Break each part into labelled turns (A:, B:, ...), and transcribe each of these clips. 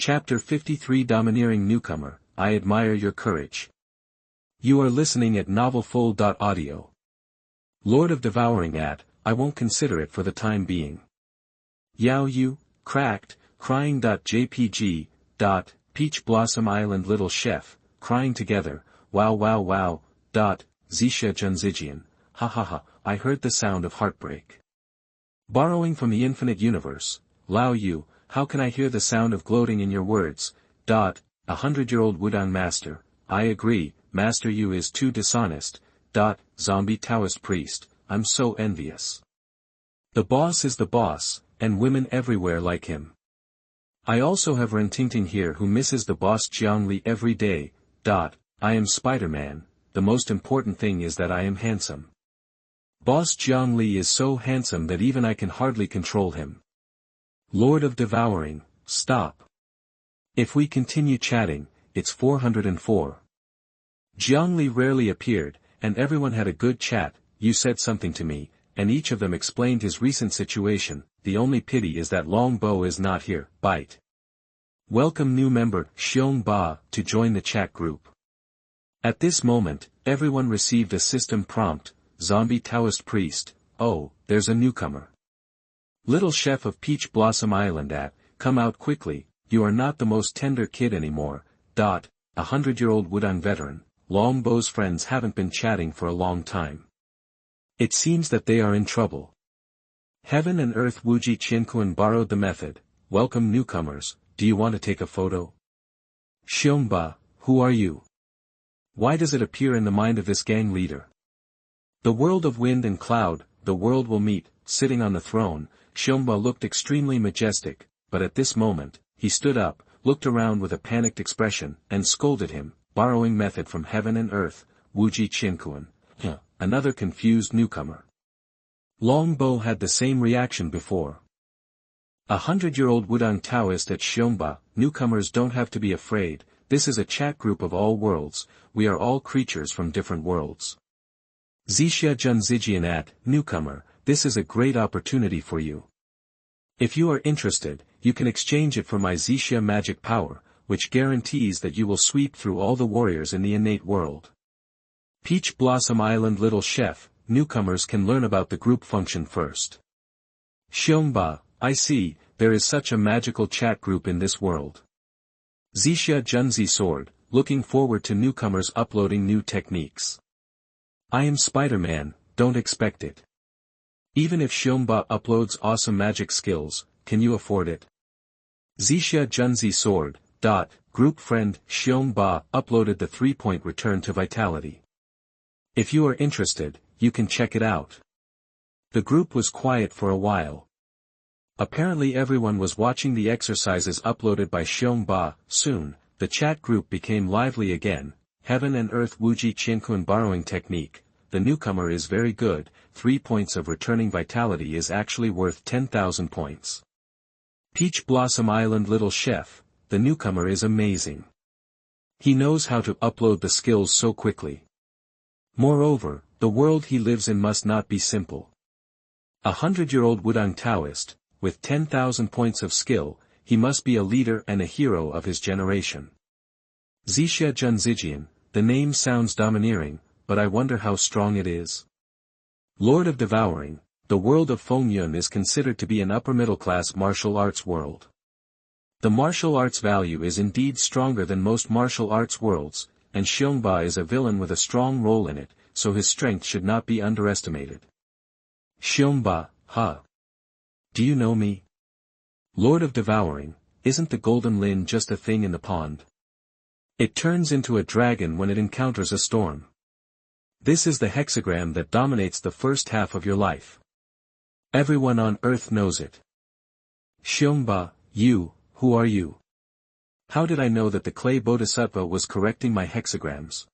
A: Chapter 53 Domineering Newcomer, I admire your courage. You are listening at novelfull.audio. Lord of Devouring I won't consider it for the time being. Yao you, cracked, crying.jpg. Peach Blossom Island Little Chef, crying together, wow wow wow. Zixia Junzijian, ha ha ha, I heard the sound of heartbreak. Borrowing from the infinite universe, Lao you, how can I hear the sound of gloating in your words? 100-year-old Wudang Master, I agree, Master Yu is too dishonest. Zombie Taoist Priest, I'm so envious. The boss is the boss, and women everywhere like him. I also have Rentingting here who misses the boss Jiang Li every day. I am Spider-Man, the most important thing is that I am handsome. Boss Jiang Li is so handsome that even I can hardly control him. Lord of Devouring, stop. If we continue chatting, it's 404. Jiang Li rarely appeared, and everyone had a good chat. You said something to me, and each of them explained his recent situation. The only pity is that Long Bo is not here. Bite. Welcome new member, Xiong Ba, to join the chat group. At this moment, everyone received a system prompt, Zombie Taoist Priest, oh, there's a newcomer. Little Chef of Peach Blossom Island come out quickly, you are not the most tender kid anymore. 100-year-old Wudang veteran, Long Bo's friends haven't been chatting for a long time. It seems that they are in trouble. Heaven and Earth Wuji Qianquan borrowed the method, welcome newcomers, do you want to take a photo? Xiongba, who are you? Why does it appear in the mind of this gang leader? The world of wind and cloud, the world will meet, sitting on the throne. Xiongba looked extremely majestic, but at this moment, he stood up, looked around with a panicked expression, and scolded him, borrowing method from Heaven and Earth, Wuji Qianquan. Another confused newcomer. Long Bo had the same reaction before. 100-year-old Wudang Taoist at Xiongba, newcomers don't have to be afraid, this is a chat group of all worlds, we are all creatures from different worlds. Zixia Junzijian newcomer, this is a great opportunity for you. If you are interested, you can exchange it for my Zixia magic power, which guarantees that you will sweep through all the warriors in the innate world. Peach Blossom Island Little Chef, newcomers can learn about the group function first. Xiongba, I see, there is such a magical chat group in this world. Zixia Junzi Sword, looking forward to newcomers uploading new techniques. I am Spider-Man, don't expect it. Even if Xiongba uploads awesome magic skills, can you afford it? Zixia Junzi Sword, group friend, Xiongba uploaded the 3-point return to vitality. If you are interested, you can check it out. The group was quiet for a while. Apparently everyone was watching the exercises uploaded by Xiongba. Soon, the chat group became lively again. Heaven and Earth Wuji Qianquan borrowing technique, the newcomer is very good, 3 points of returning vitality is actually worth 10,000 points. Peach Blossom Island Little Chef, the newcomer is amazing. He knows how to upload the skills so quickly. Moreover, the world he lives in must not be simple. 100-year-old Wudang Taoist, with 10,000 points of skill, he must be a leader and a hero of his generation. Zixia Junzijian, the name sounds domineering, but I wonder how strong it is. Lord of Devouring, the world of Fengyun is considered to be an upper-middle-class martial arts world. The martial arts value is indeed stronger than most martial arts worlds, and Xiongba is a villain with a strong role in it, so his strength should not be underestimated. Xiongba, do you know me? Lord of Devouring, isn't the golden lin just a thing in the pond? It turns into a dragon when it encounters a storm. This is the hexagram that dominates the first half of your life. Everyone on earth knows it. Xiongba, you, who are you? How did I know that the clay bodhisattva was correcting my hexagrams?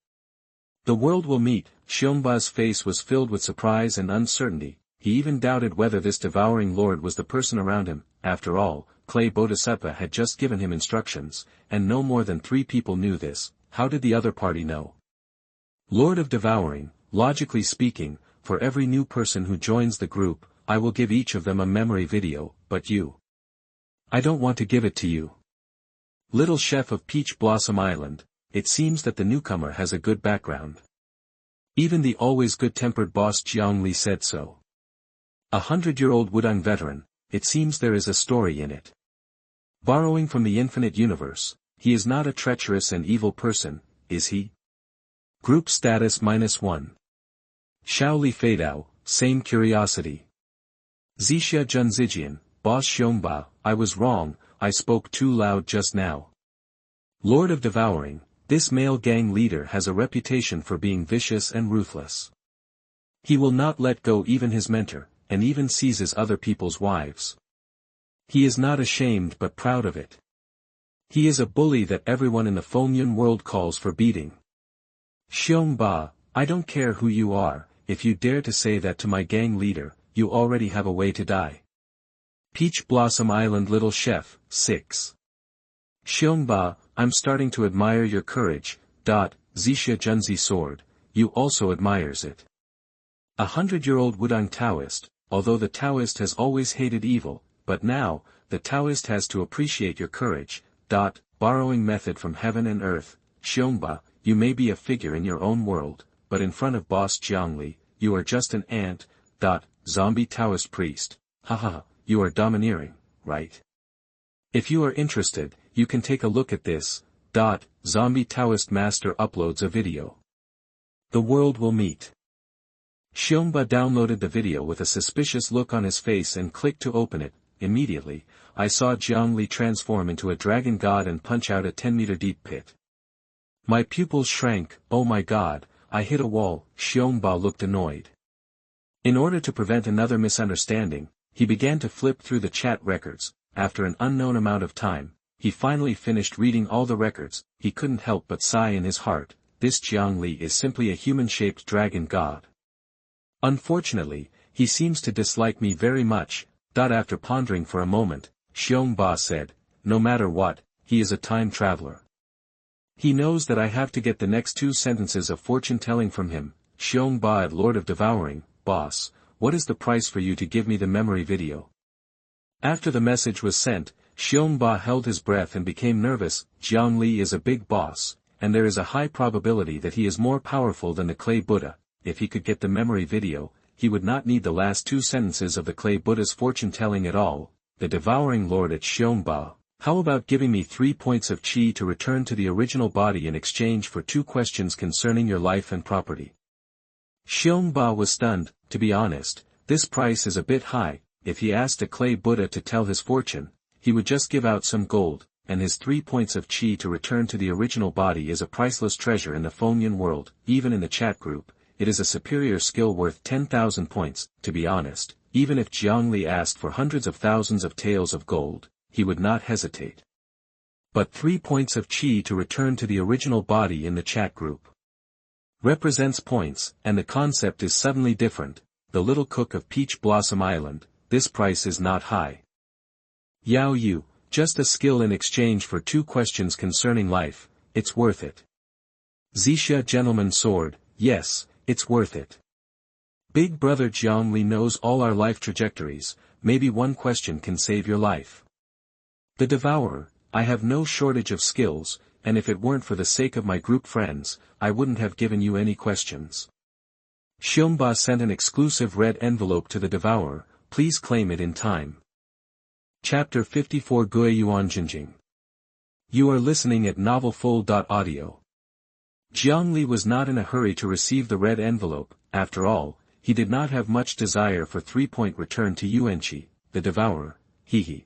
A: The world will meet. Xiongba's face was filled with surprise and uncertainty, he even doubted whether this devouring lord was the person around him. After all, clay bodhisattva had just given him instructions, and no more than 3 people knew this. How did the other party know? Lord of Devouring, logically speaking, for every new person who joins the group, I will give each of them a memory video, but you. I don't want to give it to you. Little chef of Peach Blossom Island, it seems that the newcomer has a good background. Even the always good-tempered boss Jiang Li said so. 100-year-old Wudang veteran, it seems there is a story in it. Borrowing from the infinite universe, he is not a treacherous and evil person, is he? Group status -1. Shaoli Feidao, same curiosity. Zixia Junzijian, boss Xiongba, I was wrong, I spoke too loud just now. Lord of Devouring, this male gang leader has a reputation for being vicious and ruthless. He will not let go even his mentor, and even seizes other people's wives. He is not ashamed but proud of it. He is a bully that everyone in the Fengyun world calls for beating. Xiongba, I don't care who you are, if you dare to say that to my gang leader, you already have a way to die. Peach Blossom Island Little Chef, 6. Xiongba, I'm starting to admire your courage. Zixia Junzi Sword, you also admires it. 100-year-old Wudang Taoist, although the Taoist has always hated evil, but now, the Taoist has to appreciate your courage. Borrowing method from heaven and earth, Xiongba, you may be a figure in your own world, but in front of boss Jiang Li, you are just an ant. Zombie Taoist priest, haha, you are domineering, right? If you are interested, you can take a look at this. Zombie Taoist master uploads a video. The world will meet. Xiongba downloaded the video with a suspicious look on his face and clicked to open it. Immediately, I saw Jiang Li transform into a dragon god and punch out a 10-meter deep pit. My pupils shrank. Oh my god, I hit a wall. Xiongba looked annoyed. In order to prevent another misunderstanding, he began to flip through the chat records. After an unknown amount of time, he finally finished reading all the records. He couldn't help but sigh in his heart, this Jiang Li is simply a human-shaped dragon god. Unfortunately, he seems to dislike me very much. After pondering for a moment, Xiongba said, no matter what, he is a time traveler. He knows that I have to get the next 2 sentences of fortune-telling from him. Xiongba, Lord of Devouring, boss, what is the price for you to give me the memory video? After the message was sent, Xiongba held his breath and became nervous. Jiang Li is a big boss, and there is a high probability that he is more powerful than the Clay Buddha. If he could get the memory video, he would not need the last 2 sentences of the Clay Buddha's fortune-telling at all. The Devouring Lord at Xiongba, how about giving me 3 points of qi to return to the original body in exchange for 2 questions concerning your life and property? Xiongba was stunned. To be honest, this price is a bit high. If he asked a Clay Buddha to tell his fortune, he would just give out some gold, and his 3 points of qi to return to the original body is a priceless treasure in the Fengyun world. Even in the chat group, it is a superior skill worth 10,000 points. To be honest, even if Jiang Li asked for hundreds of thousands of taels of gold, he would not hesitate. But 3 points of qi to return to the original body in the chat group represents points, and the concept is suddenly different. The little cook of Peach Blossom Island, this price is not high. Yao Yu, just a skill in exchange for 2 questions concerning life, it's worth it. Zixia Gentleman Sword, yes, it's worth it. Big brother Jiang Li knows all our life trajectories, maybe 1 question can save your life. The Devourer, I have no shortage of skills, and if it weren't for the sake of my group friends, I wouldn't have given you any questions. Xiongba sent an exclusive red envelope to the Devourer, please claim it in time. Chapter 54 Guiyuan Zhenjing. You are listening at novelfull.audio. Jiang Li was not in a hurry to receive the red envelope. After all, he did not have much desire for 3-point return to Yuanqi, the Devourer, hehe.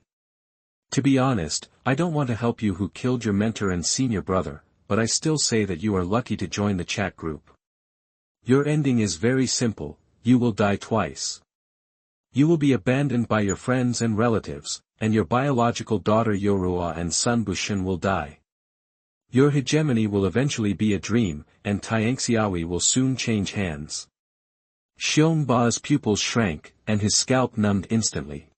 A: To be honest, I don't want to help you who killed your mentor and senior brother, but I still say that you are lucky to join the chat group. Your ending is very simple, you will die twice. You will be abandoned by your friends and relatives, and your biological daughter Yorua and son Bushin will die. Your hegemony will eventually be a dream, and Tianxiaoui will soon change hands. Xiongba's pupils shrank, and his scalp numbed instantly.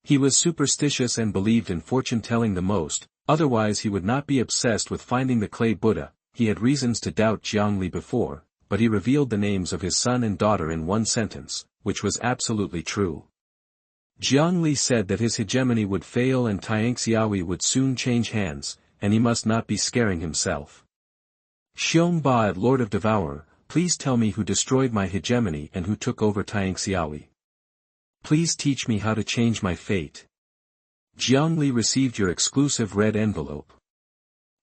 A: He was superstitious and believed in fortune-telling the most, otherwise he would not be obsessed with finding the Clay Buddha. He had reasons to doubt Jiang Li before, but he revealed the names of his son and daughter in 1 sentence, which was absolutely true. Jiang Li said that his hegemony would fail and Taixiaoyi would soon change hands, and he must not be scaring himself. Xiong Ba, Lord of Devourer, please tell me who destroyed my hegemony and who took over Taixiaoyi. Please teach me how to change my fate. Jiang Li received your exclusive red envelope.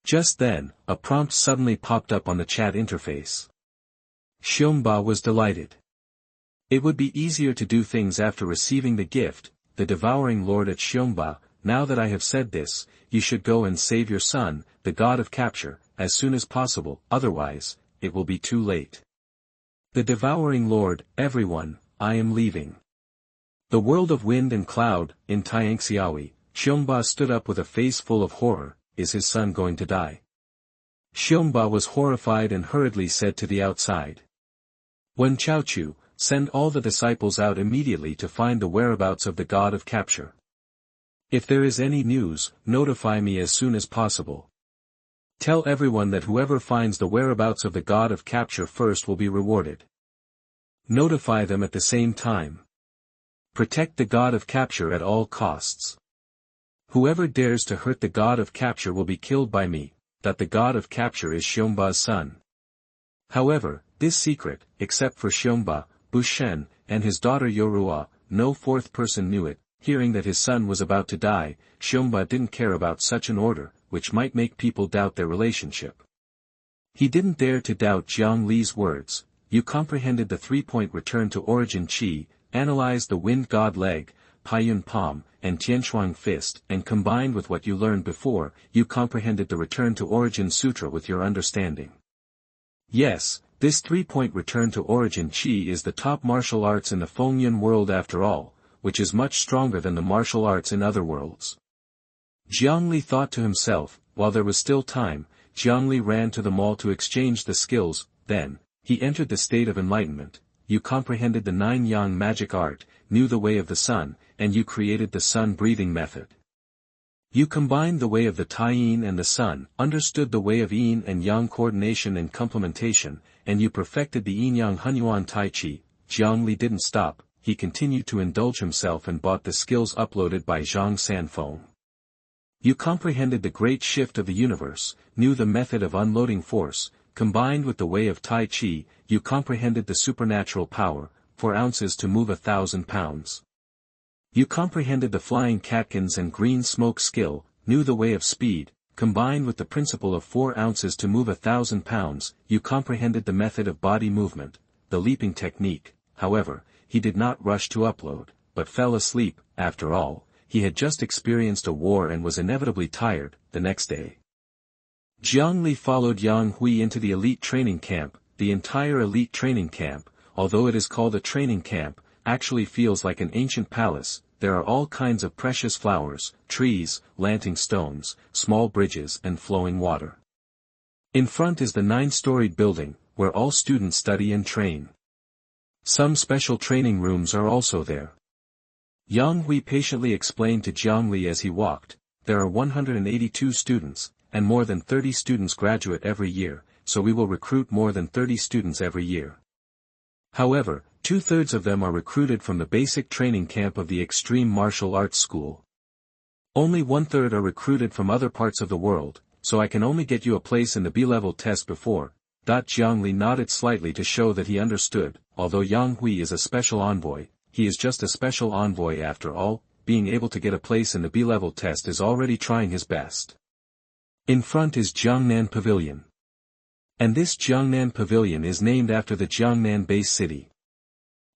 A: Just then, a prompt suddenly popped up on the chat interface. Xiong Ba was delighted. It would be easier to do things after receiving the gift, the devouring lord at Xiong Ba. Now that I have said this, you should go and save your son, the god of capture, as soon as possible, otherwise, it will be too late. The devouring lord, everyone, I am leaving. The world of wind and cloud, in Taixiaoyi, Xiong Ba stood up with a face full of horror. Is his son going to die? Xiong Ba was horrified and hurriedly said to the outside. Wen Chaochu, send all the disciples out immediately to find the whereabouts of the god of capture. If there is any news, notify me as soon as possible. Tell everyone that whoever finds the whereabouts of the god of capture first will be rewarded. Notify them at the same time. Protect the god of capture at all costs. Whoever dares to hurt the god of capture will be killed by me, that the god of capture is Xiong Ba's son. However, this secret, except for Xiong Ba, Bu Shen, and his daughter Yorua, no fourth person knew it. Hearing that his son was about to die, Xiong Ba didn't care about such an order, which might make people doubt their relationship. He didn't dare to doubt Jiang Li's words. You comprehended the 3-point return to origin Qi, analyzed the wind god leg, Paiyun palm, and Tianshuang fist, and combined with what you learned before, you comprehended the return to origin sutra with your understanding. Yes, this 3-point return to origin Qi is the top martial arts in the Fengyun world after all, which is much stronger than the martial arts in other worlds. Jiang Li thought to himself. While there was still time, Jiang Li ran to the mall to exchange the skills. Then, he entered the state of enlightenment. You comprehended the 9-yang magic art, knew the way of the sun, and you created the sun breathing method. You combined the way of the Tai Yin and the sun, understood the way of Yin and Yang coordination and complementation, and you perfected the Yin-Yang Hunyuan Tai Chi. Jiang Li didn't stop. He continued to indulge himself and bought the skills uploaded by Zhang Sanfeng. You comprehended the great shift of the universe, knew the method of unloading force, combined with the way of Tai Chi, you comprehended the supernatural power, 4 ounces to move 1,000 pounds. You comprehended the flying catkins and green smoke skill, knew the way of speed, combined with the principle of 4 ounces to move 1,000 pounds, you comprehended the method of body movement, the leaping technique. However, he did not rush to upload, but fell asleep. After all, he had just experienced a war and was inevitably tired. The next day, Jiang Li followed Yang Hui into the elite training camp. The entire elite training camp, although it is called a training camp, actually feels like an ancient palace. There are all kinds of precious flowers, trees, lanting stones, small bridges and flowing water. In front is the 9-storied building, where all students study and train. Some special training rooms are also there. Yang Hui patiently explained to Jiang Li as he walked. There are 182 students, and more than 30 students graduate every year, so we will recruit more than 30 students every year. However, 2/3 of them are recruited from the basic training camp of the Extreme Martial Arts School. Only 1/3 are recruited from other parts of the world, so I can only get you a place in the B-level test before. Jiang Li nodded slightly to show that he understood. Although Yang Hui is a special envoy, he is just a special envoy after all. Being able to get a place in the B-level test is already trying his best. In front is Jiangnan Pavilion. And this Jiangnan Pavilion is named after the Jiangnan base city.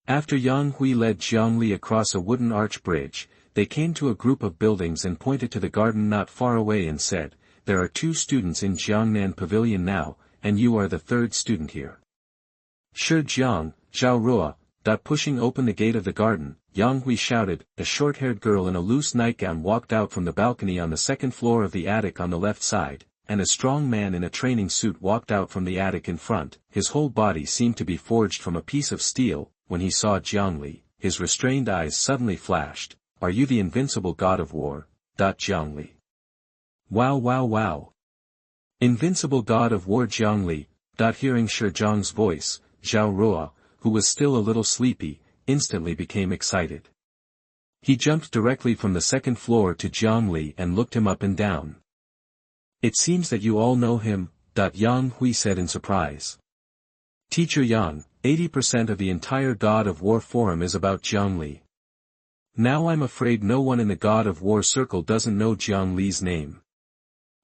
A: After Yang Hui led Jiang Li across a wooden arch bridge, they came to a group of buildings and pointed to the garden not far away and said, "There are 2 students in Jiangnan Pavilion now, and you are the 3rd student here." Shi Jiang, Zhao Rua. Pushing open the gate of the garden, Yang Hui shouted. A short-haired girl in a loose nightgown walked out from the balcony on the 2nd floor of the attic on the left side, and a strong man in a training suit walked out from the attic in front. His whole body seemed to be forged from a piece of steel. When he saw Jiang Li, his restrained eyes suddenly flashed. "Are you the invincible god of war?" Jiang Li. "Wow wow wow. Invincible god of war Jiang Li." Hearing Shi Jiang's voice, Zhao Rua, who was still a little sleepy, instantly became excited. He jumped directly from the second floor to Jiang Li and looked him up and down. It seems that you all know him, Yang Hui said in surprise. Teacher Yang, 80% of the entire God of War forum is about Jiang Li. Now I'm afraid no one in the God of War circle doesn't know Jiang Li's name.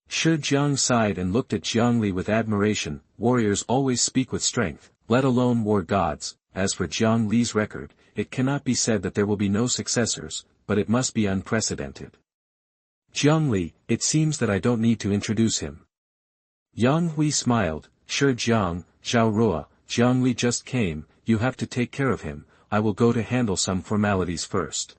A: Zhang sighed and looked at Jiang Li with admiration. Warriors always speak with strength, let alone war gods. As for Jiang Li's record, it cannot be said that there will be no successors, but it must be unprecedented. Jiang Li, it seems that I don't need to introduce him. Yang Hui smiled. Zhang, Zhao Ruo, Jiang Li just came, you have to take care of him, I will go to handle some formalities first.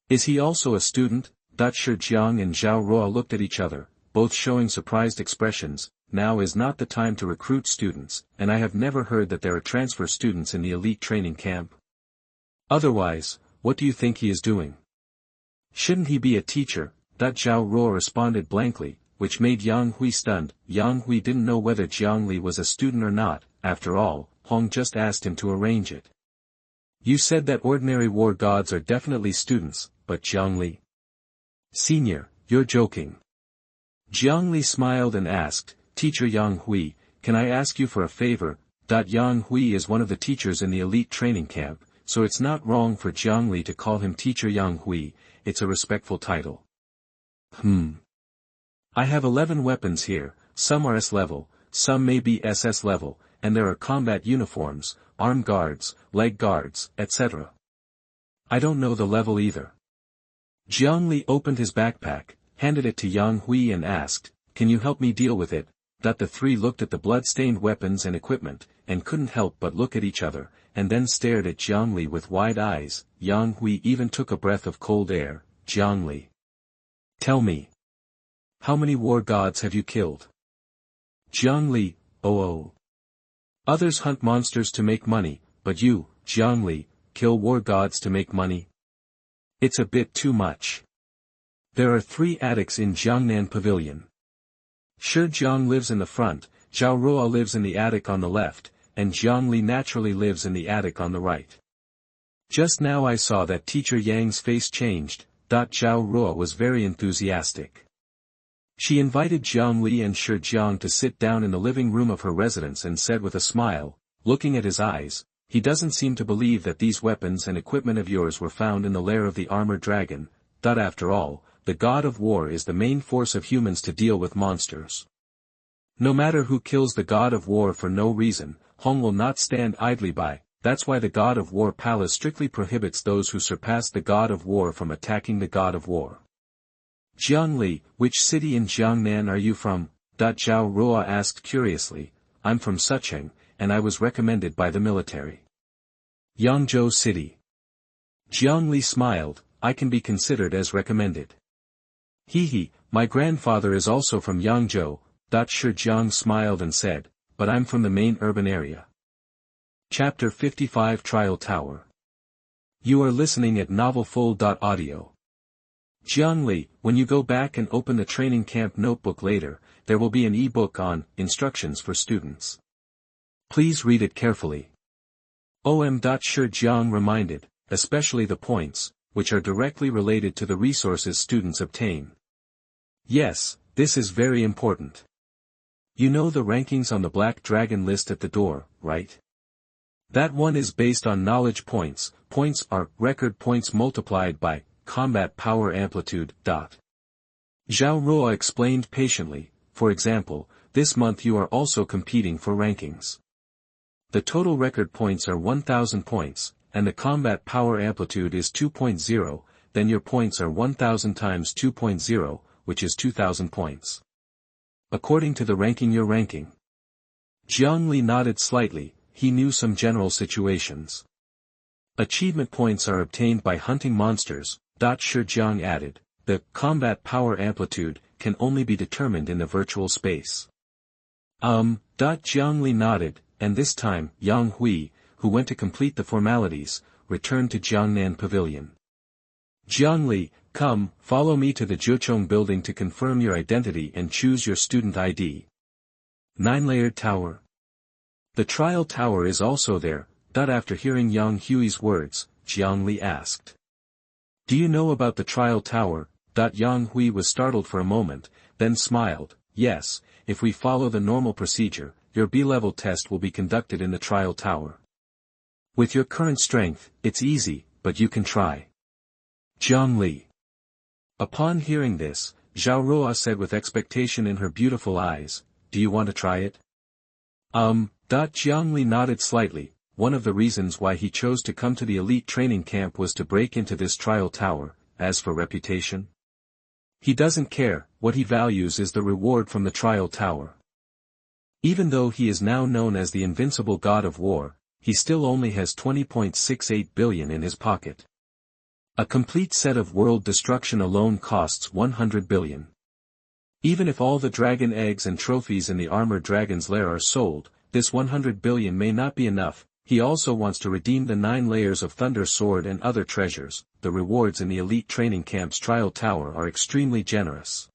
A: Is he also a student? Zhang and Zhao Ruo looked at each other, both showing surprised expressions. Now is not the time to recruit students, and I have never heard that there are transfer students in the elite training camp. Otherwise, what do you think he is doing? Shouldn't he be a teacher? Zhao Ruo responded blankly, which made Yang Hui stunned. Yang Hui didn't know whether Jiang Li was a student or not. After all, Hong just asked him to arrange it. You said that ordinary war gods are definitely students, but Jiang Li? Senior, you're joking. Jiang Li smiled and asked, Teacher Yang Hui, can I ask you for a favor? Yang Hui is one of the teachers in the elite training camp, so it's not wrong for Jiang Li to call him Teacher Yang Hui, it's a respectful title. I have 11 weapons here, some are S level, some may be SS level, and there are combat uniforms, arm guards, leg guards, etc. I don't know the level either. Jiang Li opened his backpack, handed it to Yang Hui and asked, can you help me deal with it? The three looked at the blood-stained weapons and equipment, and couldn't help but look at each other, and then stared at Jiang Li with wide eyes. Yang Hui even took a breath of cold air. Jiang Li. Tell me. How many war gods have you killed? Jiang Li, oh. Others hunt monsters to make money, but you, Jiang Li, kill war gods to make money? It's a bit too much. There are 3 attics in NaN Pavilion. Zhang lives in the front, Zhao Ruo lives in the attic on the left, and Jiang Li naturally lives in the attic on the right. Just now I saw that Teacher Yang's face changed. Zhao Ruo was very enthusiastic. She invited Jiang Li and Zhang to sit down in the living room of her residence and said with a smile, looking at his eyes, he doesn't seem to believe that these weapons and equipment of yours were found in the lair of the armored dragon. After all, the god of war is the main force of humans to deal with monsters. No matter who kills the god of war for no reason, Hong will not stand idly by. That's why the god of war palace strictly prohibits those who surpass the god of war from attacking the god of war. Jiang Li, which city in Jiangnan are you from? Zhao Ruo asked curiously. I'm from Sucheng, and I was recommended by the military. Yangzhou City. Jiang Li smiled, I can be considered as recommended. My grandfather is also from Yangzhou. Zhang smiled and said, but I'm from the main urban area. Chapter 55 Trial Tower. You are listening at novelfull.audio. Jiang Li, when you go back and open the training camp notebook later, there will be an e-book on instructions for students. Please read it carefully. Zhang reminded, especially the points, which are directly related to the resources students obtain. Yes, this is very important. You know the rankings on the Black Dragon list at the door, right? That one is based on knowledge points. Points are record points multiplied by combat power amplitude. Zhao Ruo explained patiently, for example, this month you are also competing for rankings. The total record points are 1000 points, and the combat power amplitude is 2.0, then your points are 1000 times 2.0, which is 2000 points. According to the ranking you're ranking. Jiang Li nodded slightly, he knew some general situations. Achievement points are obtained by hunting monsters. Zhang added, the combat power amplitude can only be determined in the virtual space. Jiang Li nodded, and this time, Yang Hui, who went to complete the formalities, returned to NaN Pavilion. Jiang Li, come, follow me to the Zhuchong building to confirm your identity and choose your student ID. 9-layered tower. The trial tower is also there. After hearing Yang Hui's words, Jiang Li asked. Do you know about the trial tower? Yang Hui was startled for a moment, then smiled. Yes, if we follow the normal procedure, your B-level test will be conducted in the trial tower. With your current strength, it's easy, but you can try. Jiang Li. Upon hearing this, Zhao Ruo said with expectation in her beautiful eyes, do you want to try it? Jiang Li nodded slightly. One of the reasons why he chose to come to the elite training camp was to break into this trial tower. As for reputation, he doesn't care. What he values is the reward from the trial tower. Even though he is now known as the invincible god of war, he still only has 20.68 billion in his pocket. A complete set of world destruction alone costs 100 billion. Even if all the dragon eggs and trophies in the armored dragon's lair are sold, this 100 billion may not be enough. He also wants to redeem the 9 layers of thunder sword and other treasures. The rewards in the elite training camp's trial tower are extremely generous.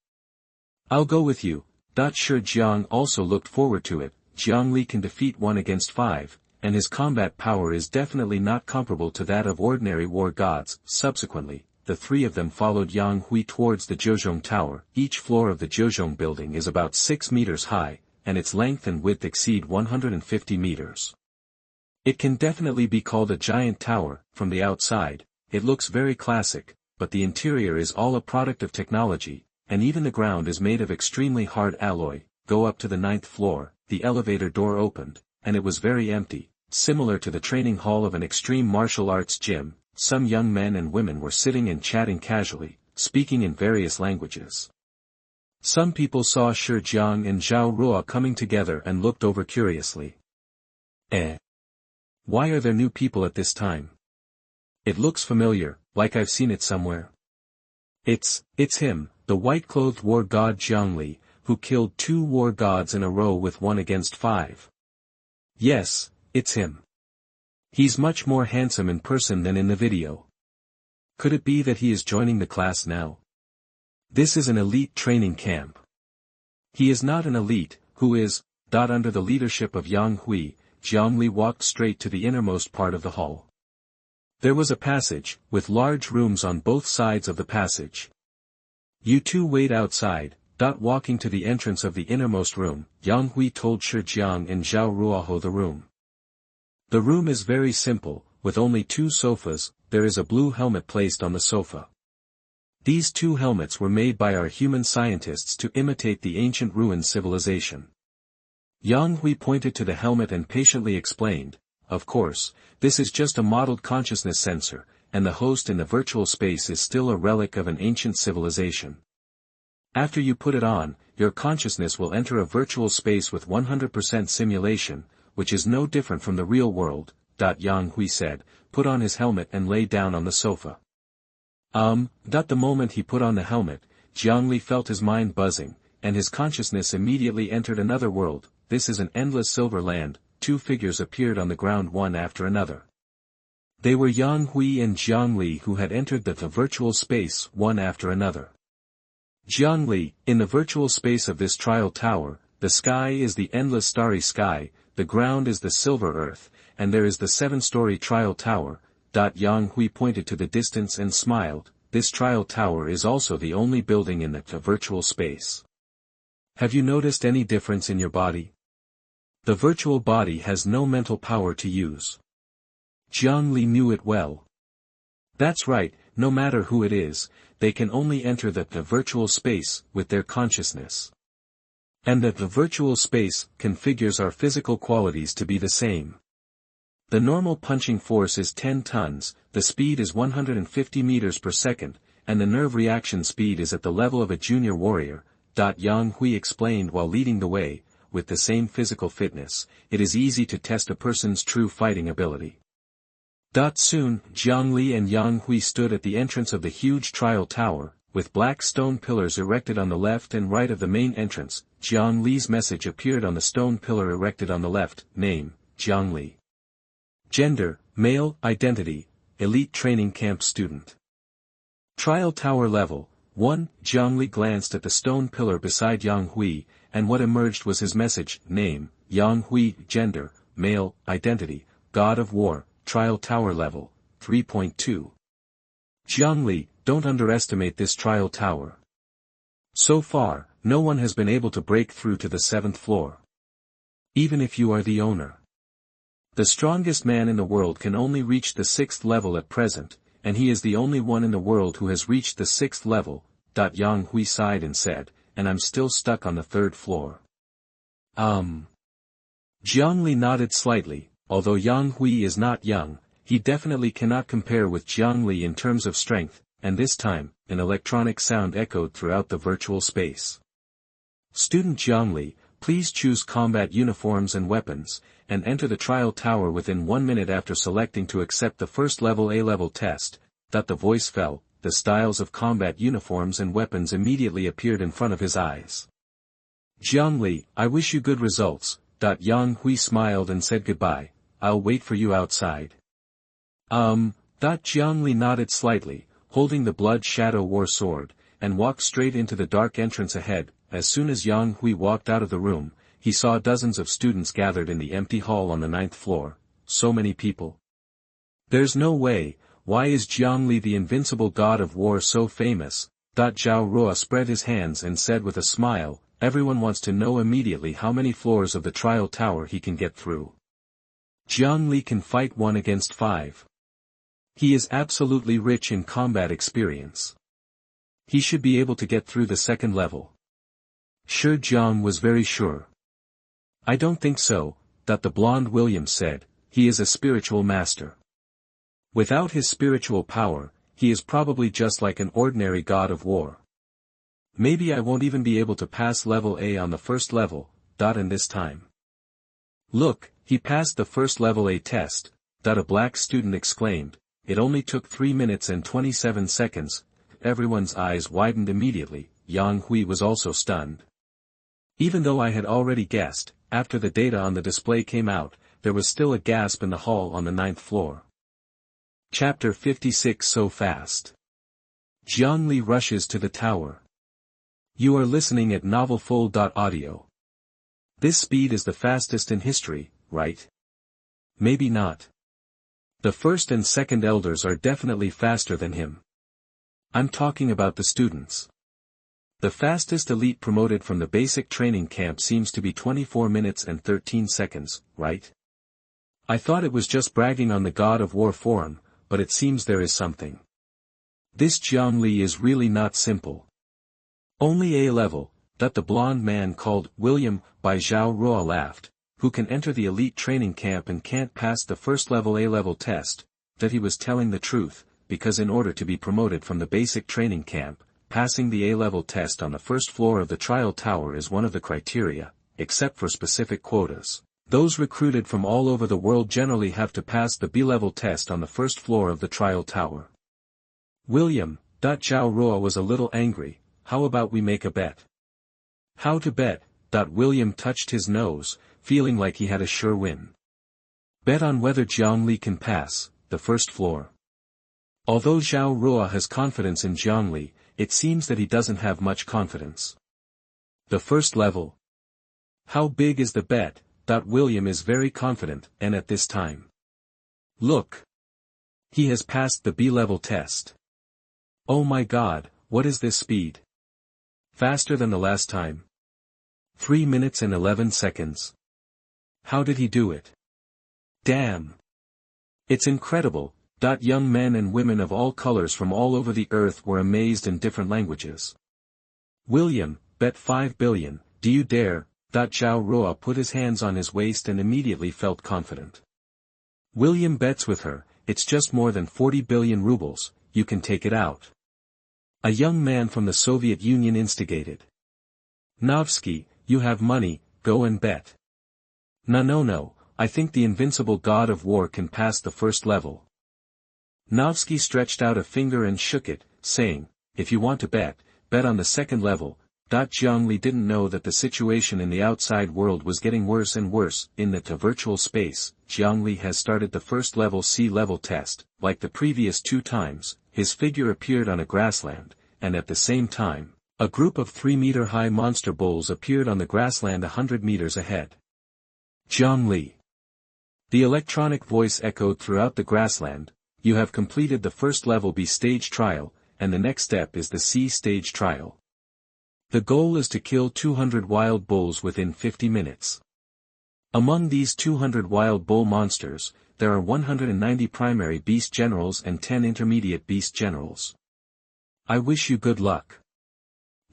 A: I'll go with you. Shi Jiang also looked forward to it. Jiang Li can defeat 1 against 5, and his combat power is definitely not comparable to that of ordinary war gods. Subsequently, the 3 of them followed Yang Hui towards the Jiuzhong Tower. Each floor of the Jiuzhong building is about 6 meters high, and its length and width exceed 150 meters. It can definitely be called a giant tower. From the outside, it looks very classic, but the interior is all a product of technology, and even the ground is made of extremely hard alloy. Go up to the 9th floor, the elevator door opened, and it was very empty, similar to the training hall of an extreme martial arts gym. Some young men and women were sitting and chatting casually, speaking in various languages. Some people saw Shi Jiang and Zhao Ruo coming together and looked over curiously. Why are there new people at this time? It looks familiar, like I've seen it somewhere. It's him, the white-clothed war god Jiang Li, who killed 2 war gods in a row with 1 against 5. Yes, it's him. He's much more handsome in person than in the video. Could it be that he is joining the class now? This is an elite training camp. He is not an elite, who is. Under the leadership of Yang Hui, Jiang Li walked straight to the innermost part of the hall. There was a passage, with large rooms on both sides of the passage. You two wait outside. Walking to the entrance of the innermost room, Yang Hui told Shi Jiang and Zhao Ruoho the room. The room is very simple, with only 2 sofas. There is a blue helmet placed on the sofa. These 2 helmets were made by our human scientists to imitate the ancient ruined civilization. Yang Hui pointed to the helmet and patiently explained, of course, this is just a modeled consciousness sensor, and the host in the virtual space is still a relic of an ancient civilization. After you put it on, your consciousness will enter a virtual space with 100% simulation, which is no different from the real world. Yang Hui said, put on his helmet and lay down on the sofa. The moment he put on the helmet, Jiang Li felt his mind buzzing, and his consciousness immediately entered another world. This is an endless silver land. 2 figures appeared on the ground one after another. They were Yang Hui and Jiang Li who had entered the virtual space one after another. Jiang Li, in the virtual space of this trial tower, the sky is the endless starry sky, the ground is the silver earth, and there is the 7-story trial tower. Yang Hui pointed to the distance and smiled. This trial tower is also the only building in the virtual space. Have you noticed any difference in your body? The virtual body has no mental power to use. Jiang Li knew it well. That's right, no matter who it is, they can only enter the virtual space with their consciousness. And that the virtual space configures our physical qualities to be the same. The normal punching force is 10 tons, the speed is 150 meters per second, and the nerve reaction speed is at the level of a junior warrior. Yang Hui explained while leading the way. With the same physical fitness, it is easy to test a person's true fighting ability. Soon, Jiang Li and Yang Hui stood at the entrance of the huge trial tower, with black stone pillars erected on the left and right of the main entrance. Jiang Li's message appeared on the stone pillar erected on the left. Name, Jiang Li. Gender, male. Identity, elite training camp student. Trial tower level, 1. Jiang Li glanced at the stone pillar beside Yang Hui, and what emerged was his message. Name, Yang Hui. Gender, male. Identity, god of war. Trial tower level, 3.2. Jiang Li, don't underestimate this trial tower. So far, no one has been able to break through to the 7th floor. Even if you are the owner. The strongest man in the world can only reach the 6th level at present, and he is the only one in the world who has reached the 6th level. Yang Hui sighed and said, and I'm still stuck on the 3rd floor. Jiang Li nodded slightly. Although Yang Hui is not young, he definitely cannot compare with Jiang Li in terms of strength, and this time, an electronic sound echoed throughout the virtual space. Student Jiang Li, please choose combat uniforms and weapons, and enter the trial tower within 1 minute after selecting to accept the first level A-level test. The voice fell, the styles of combat uniforms and weapons immediately appeared in front of his eyes. Jiang Li, I wish you good results. Yang Hui smiled and said goodbye. I'll wait for you outside. Jiang Li nodded slightly, holding the blood shadow war sword, and walked straight into the dark entrance ahead. As soon as Yang Hui walked out of the room, he saw dozens of students gathered in the empty hall on the 9th floor. So many people. There's no way. Why is Jiang Li, the invincible god of war, so famous? Zhao Ruo spread his hands and said with a smile, everyone wants to know immediately how many floors of the trial tower he can get through. Jiang Li can fight 1 against 5. He is absolutely rich in combat experience. He should be able to get through the 2nd level. Sure, Zhang was very sure. I don't think so, the blonde William said, he is a spiritual master. Without his spiritual power, he is probably just like an ordinary god of war. Maybe I won't even be able to pass level A on the 1st level. And this time. Look, he passed the 1st level A test. A black student exclaimed. It only took 3 minutes and 27 seconds. Everyone's eyes widened immediately. Yang Hui was also stunned. Even though I had already guessed, after the data on the display came out, there was still a gasp in the hall on the 9th floor. Chapter 56. So fast. Jiang Li rushes to the tower. You are listening at novelfull.audio. This speed is the fastest in history, right? Maybe not. The 1st and 2nd elders are definitely faster than him. I'm talking about the students. The fastest elite promoted from the basic training camp seems to be 24 minutes and 13 seconds, right? I thought it was just bragging on the God of War forum, but it seems there is something. This Jiang Li is really not simple. Only A level, the blonde man called William by Zhao Ruo laughed, who can enter the elite training camp and can't pass the 1st level A-level test. That he was telling the truth, because in order to be promoted from the basic training camp, passing the A-level test on the 1st floor of the trial tower is one of the criteria, except for specific quotas. Those recruited from all over the world generally have to pass the B-level test on the 1st floor of the trial tower. William, Zhao Ruo was a little angry. How about we make a bet? How to bet? William touched his nose, feeling like he had a sure win. Bet on whether Jiang Li can pass the 1st floor. Although Zhao Ruo has confidence in Jiang Li, it seems that he doesn't have much confidence. The 1st level. How big is the bet? William is very confident, and at this time. Look. He has passed the B-level test. Oh my god, what is this speed? Faster than the last time. 3 minutes and 11 seconds. How did he do it? Damn. It's incredible. Young men and women of all colors from all over the earth were amazed in different languages. William, bet 5 billion, do you dare? Zhao Ruo put his hands on his waist and immediately felt confident. William bets with her, it's just more than 40 billion rubles, you can take it out. A young man from the Soviet Union instigated. Novsky, you have money, go and bet. No, I think the invincible god of war can pass the 1st level. Novsky stretched out a finger and shook it, saying, if you want to bet on the 2nd level. Jiang Li didn't know that the situation in the outside world was getting worse and worse. In the virtual space, Jiang Li has started the 1st level C-level test. Like the previous 2 times, his figure appeared on a grassland, and at the same time, a group of 3-meter-high monster bulls appeared on the grassland 100 meters ahead. Jiang Li. The electronic voice echoed throughout the grassland. you have completed the first level B stage trial, and the next step is the C stage trial. The goal is to kill 200 wild bulls within 50 minutes. Among these 200 wild bull monsters, there are 190 primary beast generals and 10 intermediate beast generals. I wish you good luck.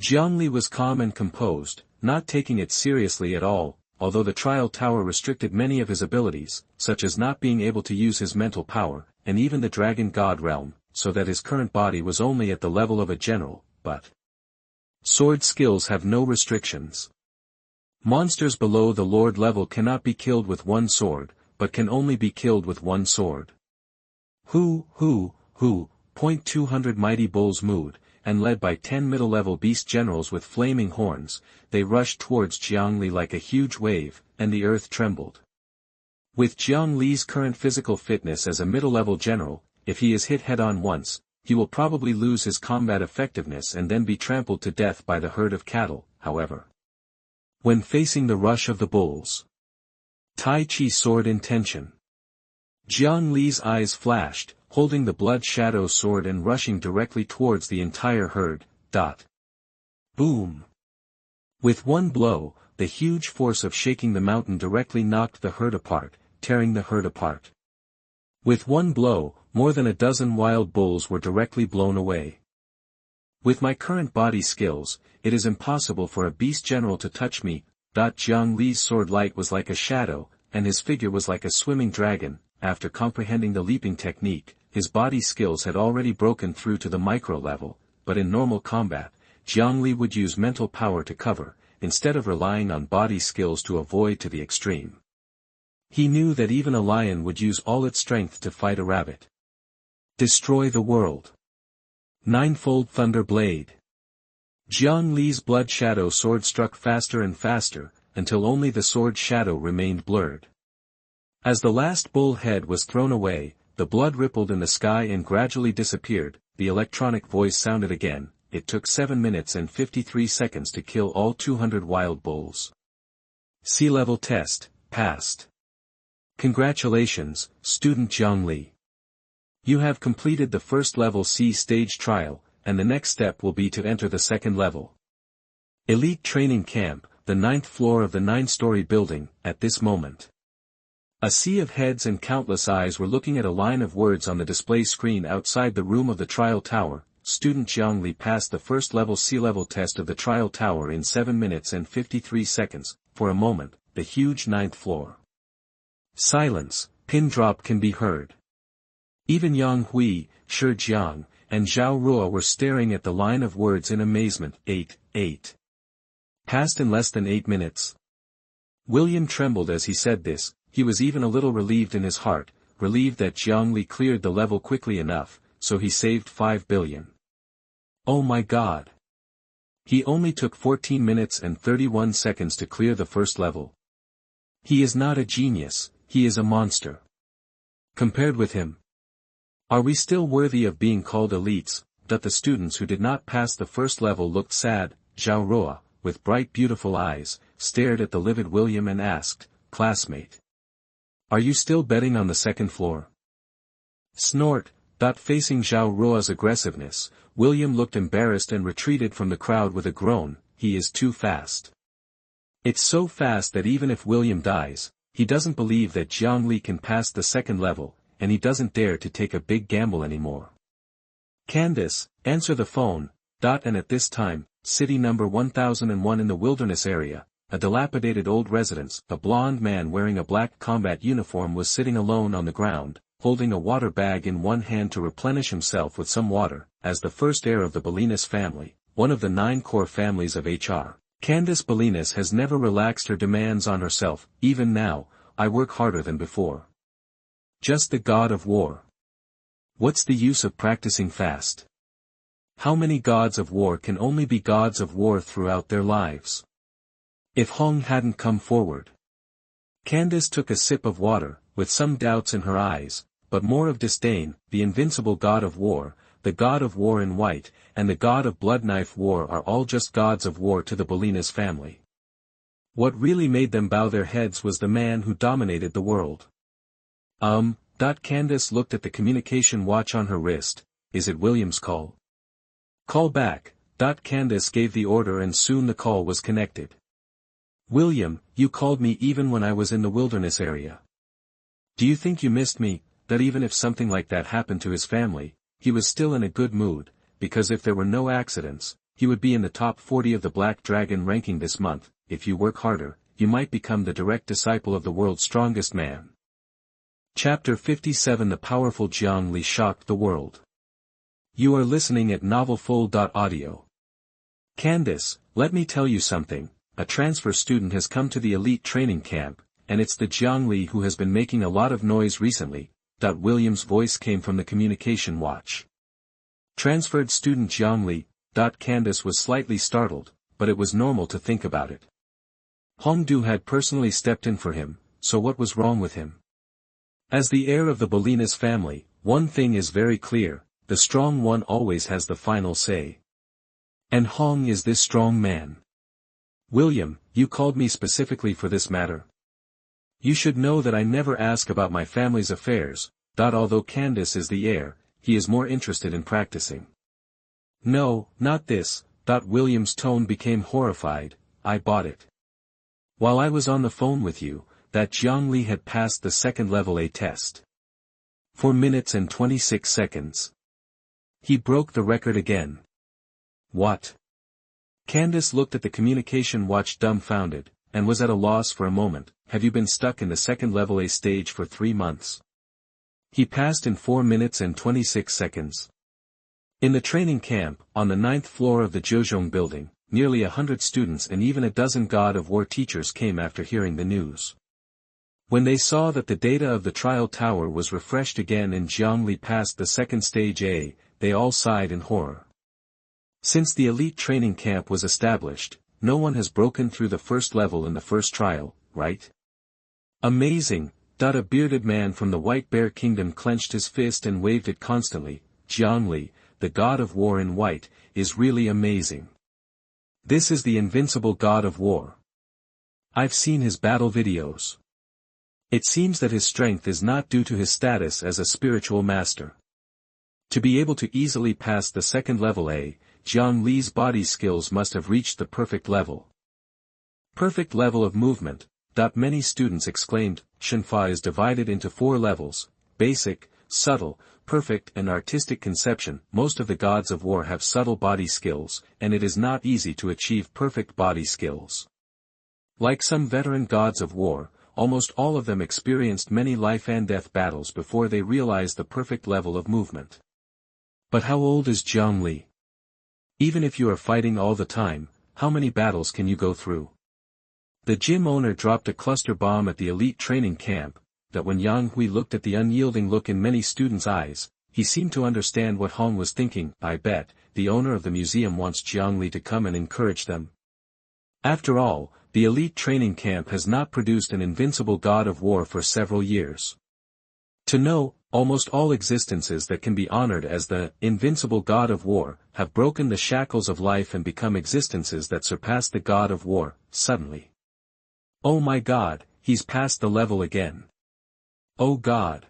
A: Jiang Li was calm and composed, not taking it seriously at all, although the trial tower restricted many of his abilities, such as not being able to use his mental power, and even the dragon god realm, so that his current body was only at the level of a general, but sword skills have no restrictions. Monsters below the lord level cannot be killed with one sword, but can only be killed with one sword. 200 mighty bulls moved, and led by 10 middle-level beast generals with flaming horns, they rushed towards Jiang Li like a huge wave, and the earth trembled. With Jiang Li's current physical fitness as a middle-level general, if he is hit head-on once, he will probably lose his combat effectiveness and then be trampled to death by the herd of cattle, however. When facing the rush of the bulls, Tai Chi sword in tension. Jiang Li's eyes flashed, holding the blood shadow sword and rushing directly towards the entire herd. Boom! With one blow, the huge force of shaking the mountain directly knocked the herd apart, tearing the herd apart. With one blow, more than a dozen wild bulls were directly blown away. With my current body skills, it is impossible for a beast general to touch me. Jiang Li's sword light was like a shadow, and his figure was like a swimming dragon. After comprehending the leaping technique, his body skills had already broken through to the micro level, but in normal combat, Jiang Li would use mental power to cover, instead of relying on body skills to avoid to the extreme. He knew that even a lion would use all its strength to fight a rabbit. Destroy the world. Ninefold Thunder Blade. Jiang Li's blood shadow sword struck faster and faster, until only the sword shadow remained blurred. As the last bull head was thrown away, the blood rippled in the sky and gradually disappeared. The electronic voice sounded again. It took 7 minutes and 53 seconds to kill all 200 wild bulls. C-level test, passed. Congratulations, student Jiang Li. You have completed the first level C stage trial, and the next step will be to enter the second level. Elite Training Camp, the 9th floor of the 9-story building, at this moment. A sea of heads and countless eyes were looking at a line of words on the display screen outside the room of the trial tower. Student Jiang Li passed the first level C-level test of the trial tower in 7 minutes and 53 seconds. For a moment, the huge 9th floor. Silence, pin drop can be heard. Even Yang Hui, Shi Jiang, and Zhao Ruo were staring at the line of words in amazement. 8. Passed in less than 8 minutes. William trembled as he said this. He was even a little relieved in his heart, relieved that Jiang Li cleared the level quickly enough, so he saved 5 billion. Oh my god! He only took 14 minutes and 31 seconds to clear the first level. He is not a genius, he is a monster. Compared with him, are we still worthy of being called elites? That the students who did not pass the first level looked sad. Zhao Ruo, with bright beautiful eyes, stared at the livid William and asked, classmate, are you still betting on the second floor? Snort. Facing Zhao Ruo's aggressiveness, William looked embarrassed and retreated from the crowd with a groan. He is too fast. It's so fast that even if William dies, he doesn't believe that Jiang Li can pass the second level, and he doesn't dare to take a big gamble anymore. Candace, answer the phone. And at this time, city number 1001 in the wilderness area, a dilapidated old residence, a blond man wearing a black combat uniform was sitting alone on the ground, holding a water bag in one hand to replenish himself with some water. As the first heir of the Bolinas family, one of the 9 core families of HR, Candace Bolinas has never relaxed her demands on herself. Even now, I work harder than before. Just the god of war. What's the use of practicing fast? How many gods of war can only be gods of war throughout their lives? If Hong hadn't come forward. Candace took a sip of water, with some doubts in her eyes, but more of disdain. The invincible god of war, the god of war in white, and the god of blood knife war are all just gods of war to the Bolinas family. What really made them bow their heads was the man who dominated the world. Candace looked at the communication watch on her wrist. Is it William's call? Call back. Candace gave the order and soon the call was connected. William, you called me even when I was in the wilderness area. Do you think you missed me? That even if something like that happened to his family, he was still in a good mood, because if there were no accidents, he would be in the top 40 of the Black Dragon ranking this month. If you work harder, you might become the direct disciple of the world's strongest man. Chapter 57. The powerful Jiang Li shocked the world. You are listening at novelfull.audio. Candace, let me tell you something. A transfer student has come to the elite training camp, and it's the Jiang Li who has been making a lot of noise recently. William's voice came from the communication watch. Transferred student Jiang Li. Candace was slightly startled, but it was normal to think about it. Hongdu had personally stepped in for him, so what was wrong with him? As the heir of the Bolinas family, one thing is very clear, the strong one always has the final say. And Hong is this strong man. William, you called me specifically for this matter. You should know that I never ask about my family's affairs. Although Candace is the heir, he is more interested in practicing. No, not this. William's tone became horrified. I bought it. While I was on the phone with you, that Jiang Li had passed the second level A test. 4 minutes and 26 seconds. He broke the record again. What? Candace looked at the communication watch dumbfounded, and was at a loss for a moment. Have you been stuck in the second level A stage for 3 months? He passed in 4 minutes and 26 seconds. In the training camp, on the 9th floor of the Zhezhong building, nearly 100 students and even a dozen God of War teachers came after hearing the news. When they saw that the data of the trial tower was refreshed again and Jiang Li passed the second stage A, they all sighed in horror. Since the elite training camp was established, no one has broken through the first level in the first trial, right? Amazing. A bearded man from the White Bear Kingdom clenched his fist and waved it constantly. Jiang Li, the God of War in white, is really amazing. This is the invincible God of War. I've seen his battle videos. It seems that his strength is not due to his status as a spiritual master. To be able to easily pass the second level A, Jiang Li's body skills must have reached the perfect level. Perfect level of movement. Many students exclaimed. Shenfa is divided into 4 levels: basic, subtle, perfect and artistic conception. Most of the gods of war have subtle body skills, and it is not easy to achieve perfect body skills. Like some veteran gods of war, almost all of them experienced many life and death battles before they realized the perfect level of movement. But how old is Jiang Li? Even if you are fighting all the time, how many battles can you go through? The gym owner dropped a cluster bomb at the elite training camp. When Yang Hui looked at the unyielding look in many students' eyes, he seemed to understand what Hong was thinking. I bet, the owner of the museum wants Jiang Li to come and encourage them. After all, the elite training camp has not produced an invincible god of war for several years. To know, almost all existences that can be honored as the invincible god of war have broken the shackles of life and become existences that surpass the god of war, suddenly. Oh my God, he's passed the level again. Oh God.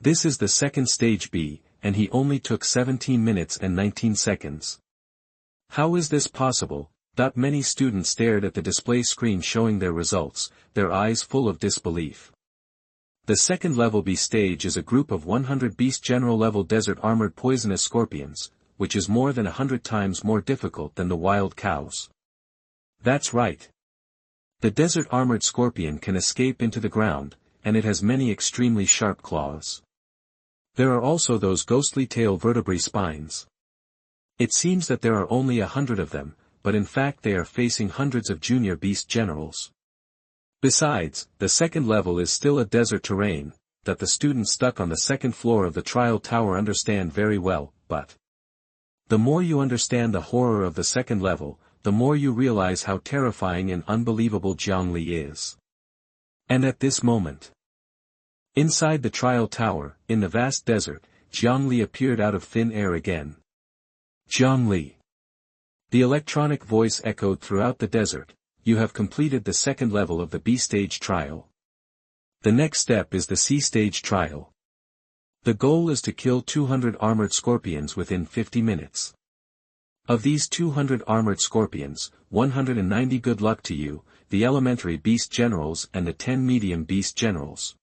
A: This is the second stage B, and he only took 17 minutes and 19 seconds. How is this possible? Many students stared at the display screen showing their results, their eyes full of disbelief. The second level B stage is a group of 100 beast general level desert armored poisonous scorpions, which is more than 100 times more difficult than the wild cows. That's right. The desert armored scorpion can escape into the ground, and it has many extremely sharp claws. There are also those ghostly tail vertebrae spines. It seems that there are only 100 of them, but in fact they are facing hundreds of junior beast generals. Besides, the second level is still a desert terrain, that the students stuck on the second floor of the trial tower understand very well, but the more you understand the horror of the second level, the more you realize how terrifying and unbelievable Jiang Li is. And at this moment, inside the trial tower, in the vast desert, Jiang Li appeared out of thin air again. Jiang Li. The electronic voice echoed throughout the desert. You have completed the second level of the B-stage trial. The next step is the C-stage trial. The goal is to kill 200 armored scorpions within 50 minutes. Of these 200 armored scorpions, 190 good luck to you, the elementary beast generals and the 10 medium beast generals.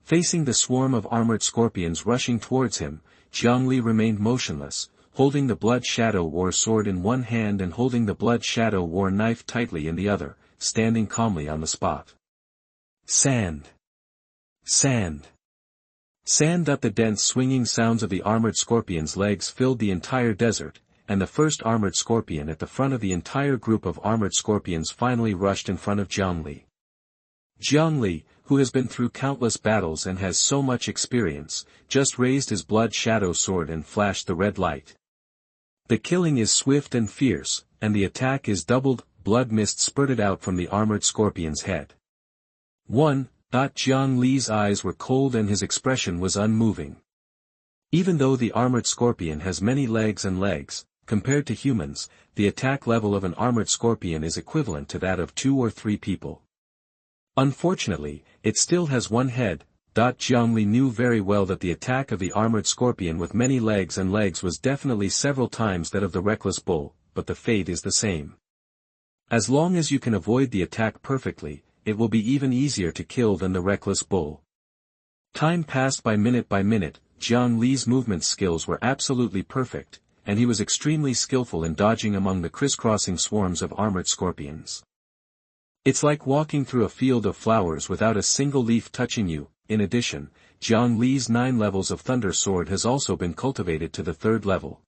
A: Facing the swarm of armored scorpions rushing towards him, Jiang Li remained motionless, holding the Blood Shadow War sword in one hand and holding the Blood Shadow War knife tightly in the other, standing calmly on the spot. Sand. Sand. Sand. The dense swinging sounds of the armored scorpion's legs filled the entire desert, and the first armored scorpion at the front of the entire group of armored scorpions finally rushed in front of Jiang Li. Jiang Li, who has been through countless battles and has so much experience, just raised his Blood Shadow sword and flashed the red light. The killing is swift and fierce, and the attack is doubled. Blood mist spurted out from the armored scorpion's head. 1. Jiang Li's eyes were cold and his expression was unmoving. Even though the armored scorpion has many legs, compared to humans, the attack level of an armored scorpion is equivalent to that of 2 or 3 people. Unfortunately, it still has one head. Jiang Li knew very well that the attack of the armored scorpion with many legs was definitely several times that of the reckless bull, but the fate is the same. As long as you can avoid the attack perfectly, it will be even easier to kill than the reckless bull. Time passed by minute, Jiang Li's movement skills were absolutely perfect, and he was extremely skillful in dodging among the crisscrossing swarms of armored scorpions. It's like walking through a field of flowers without a single leaf touching you. In addition, Jiang Li's 9 levels of Thunder Sword has also been cultivated to the 3rd level.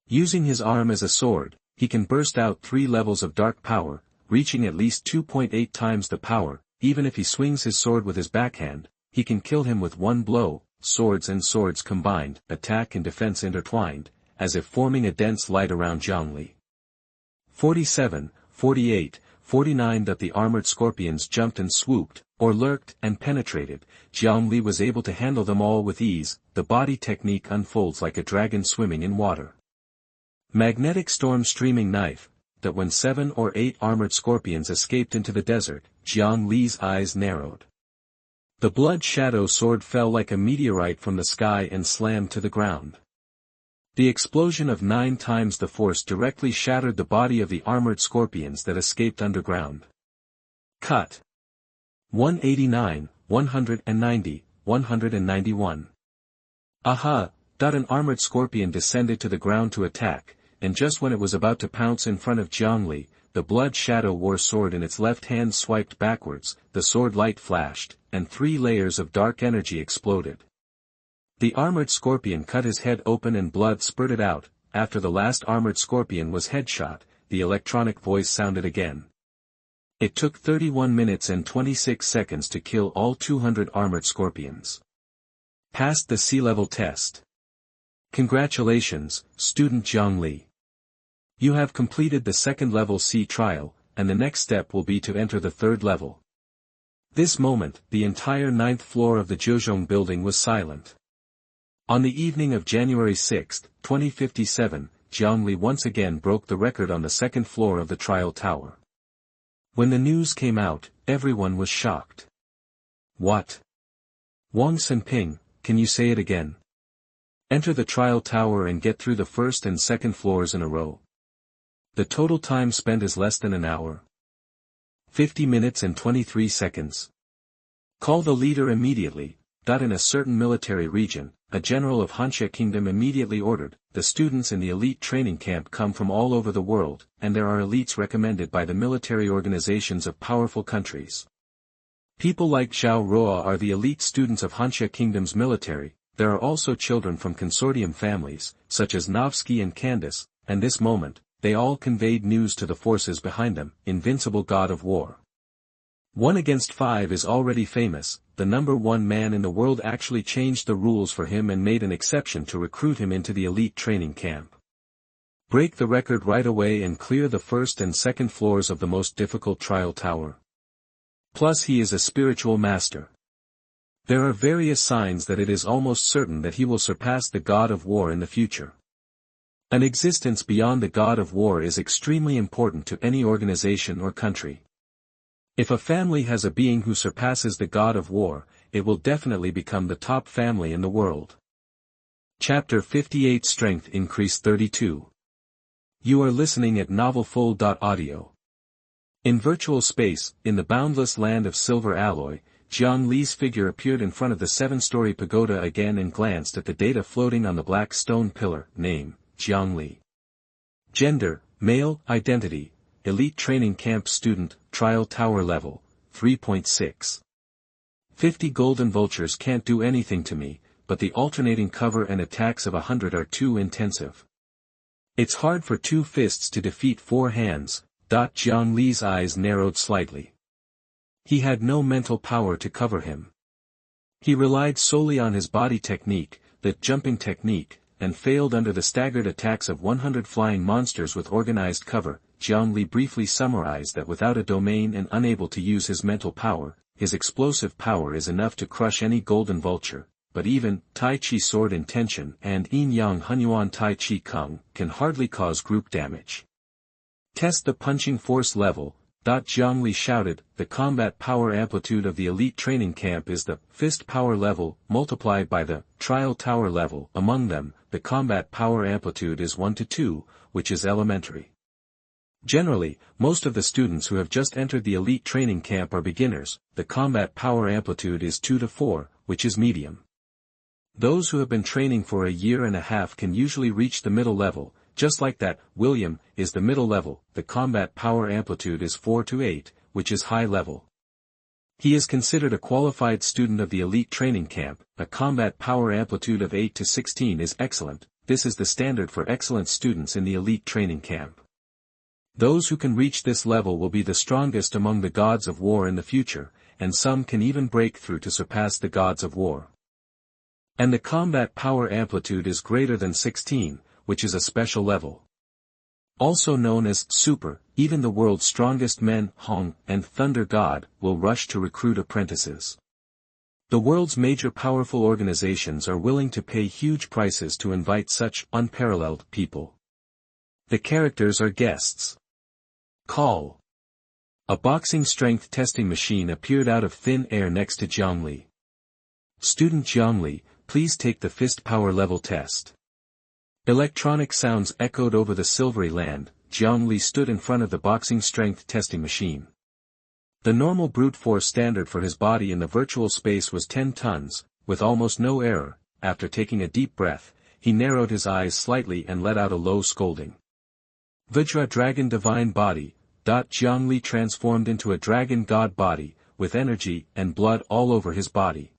A: Using his arm as a sword, he can burst out 3 levels of dark power, reaching at least 2.8 times the power. Even if he swings his sword with his backhand, he can kill him with one blow. Swords and swords combined, attack and defense intertwined, as if forming a dense light around Jiang Li. 47, 48, 49 The armored scorpions jumped and swooped, or lurked and penetrated. Jiang Li was able to handle them all with ease. The body technique unfolds like a dragon swimming in water. Magnetic storm streaming knife. When 7 or 8 armored scorpions escaped into the desert, Jiang Li's eyes narrowed. The Blood Shadow sword fell like a meteorite from the sky and slammed to the ground. The explosion of 9 times the force directly shattered the body of the armored scorpions that escaped underground. Cut. 189, 190, 191. Aha! An armored scorpion descended to the ground to attack, and just when it was about to pounce in front of Jiang Li, the Blood Shadow War sword in its left hand swiped backwards, the sword light flashed, and 3 layers of dark energy exploded. The armored scorpion cut his head open and blood spurted out. After the last armored scorpion was headshot, the electronic voice sounded again. It took 31 minutes and 26 seconds to kill all 200 armored scorpions. Passed the C-level test. Congratulations, student Jiang Li. You have completed the 2nd level C trial, and the next step will be to enter the 3rd level. This moment, the entire 9th floor of the Zhezhong building was silent. On the evening of January 6, 2057, Jiang Li once again broke the record on the 2nd floor of the trial tower. When the news came out, everyone was shocked. What? Wang Sanping, can you say it again? Enter the trial tower and get through the 1st and 2nd floors in a row. The total time spent is less than an hour. 50 minutes and 23 seconds. Call the leader immediately. In a certain military region, a general of Hanxia Kingdom immediately ordered. The students in the elite training camp come from all over the world, and there are elites recommended by the military organizations of powerful countries. People like Zhao Ruo are the elite students of Hanxia Kingdom's military. There are also children from consortium families, such as Novsky and Candace, and this moment, they all conveyed news to the forces behind them. Invincible god of war. 1 against 5 is already famous. The number 1 man in the world actually changed the rules for him and made an exception to recruit him into the elite training camp. Break the record right away and clear the 1st and 2nd floors of the most difficult trial tower. Plus he is a spiritual master. There are various signs that it is almost certain that he will surpass the god of war in the future. An existence beyond the god of war is extremely important to any organization or country. If a family has a being who surpasses the god of war, it will definitely become the top family in the world. Chapter 58 Strength Increase 32. You are listening at novelfull.audio. In virtual space, in the boundless land of silver alloy, Jiang Li's figure appeared in front of the 7-story pagoda again and glanced at the data floating on the black stone pillar. Name, Jiang Li. Gender, male. Identity, elite training camp student. Trial tower level, 3.6. 50 golden vultures can't do anything to me, but the alternating cover and attacks of 100 are too intensive. It's hard for 2 fists to defeat 4 hands. Jiang Li's eyes narrowed slightly. He had no mental power to cover him. He relied solely on his body technique, the jumping technique, and failed under the staggered attacks of 100 flying monsters with organized cover. Jiang Li briefly summarized that without a domain and unable to use his mental power, his explosive power is enough to crush any golden vulture, but even Tai Chi sword intention and Yin Yang Hunyuan Tai Chi Kung can hardly cause group damage. Test the punching force level. Jiang Li shouted. The combat power amplitude of the elite training camp is the fist power level multiplied by the trial tower level. Among them, the combat power amplitude is 1 to 2, which is elementary. Generally, most of the students who have just entered the elite training camp are beginners. The combat power amplitude is 2 to 4, which is medium. Those who have been training for a year and a half can usually reach the middle level. Just like that, William is the middle level. The combat power amplitude is 4 to 8, which is high level. He is considered a qualified student of the elite training camp. A combat power amplitude of 8 to 16 is excellent. This is the standard for excellent students in the elite training camp. Those who can reach this level will be the strongest among the gods of war in the future, and some can even break through to surpass the gods of war. And the combat power amplitude is greater than 16, which is a special level. Also known as super, even the world's strongest men, Hong and Thunder God, will rush to recruit apprentices. The world's major powerful organizations are willing to pay huge prices to invite such unparalleled people. The characters are guests. Call. A boxing strength testing machine appeared out of thin air next to Jiang Li. Student Jiang Li, please take the fist power level test. Electronic sounds echoed over the silvery land. Jiang Li stood in front of the boxing strength testing machine. The normal brute force standard for his body in the virtual space was 10 tons, with almost no error. After taking a deep breath, he narrowed his eyes slightly and let out a low scolding. Vajra dragon divine body. Jiang Li transformed into a dragon god body, with energy and blood all over his body.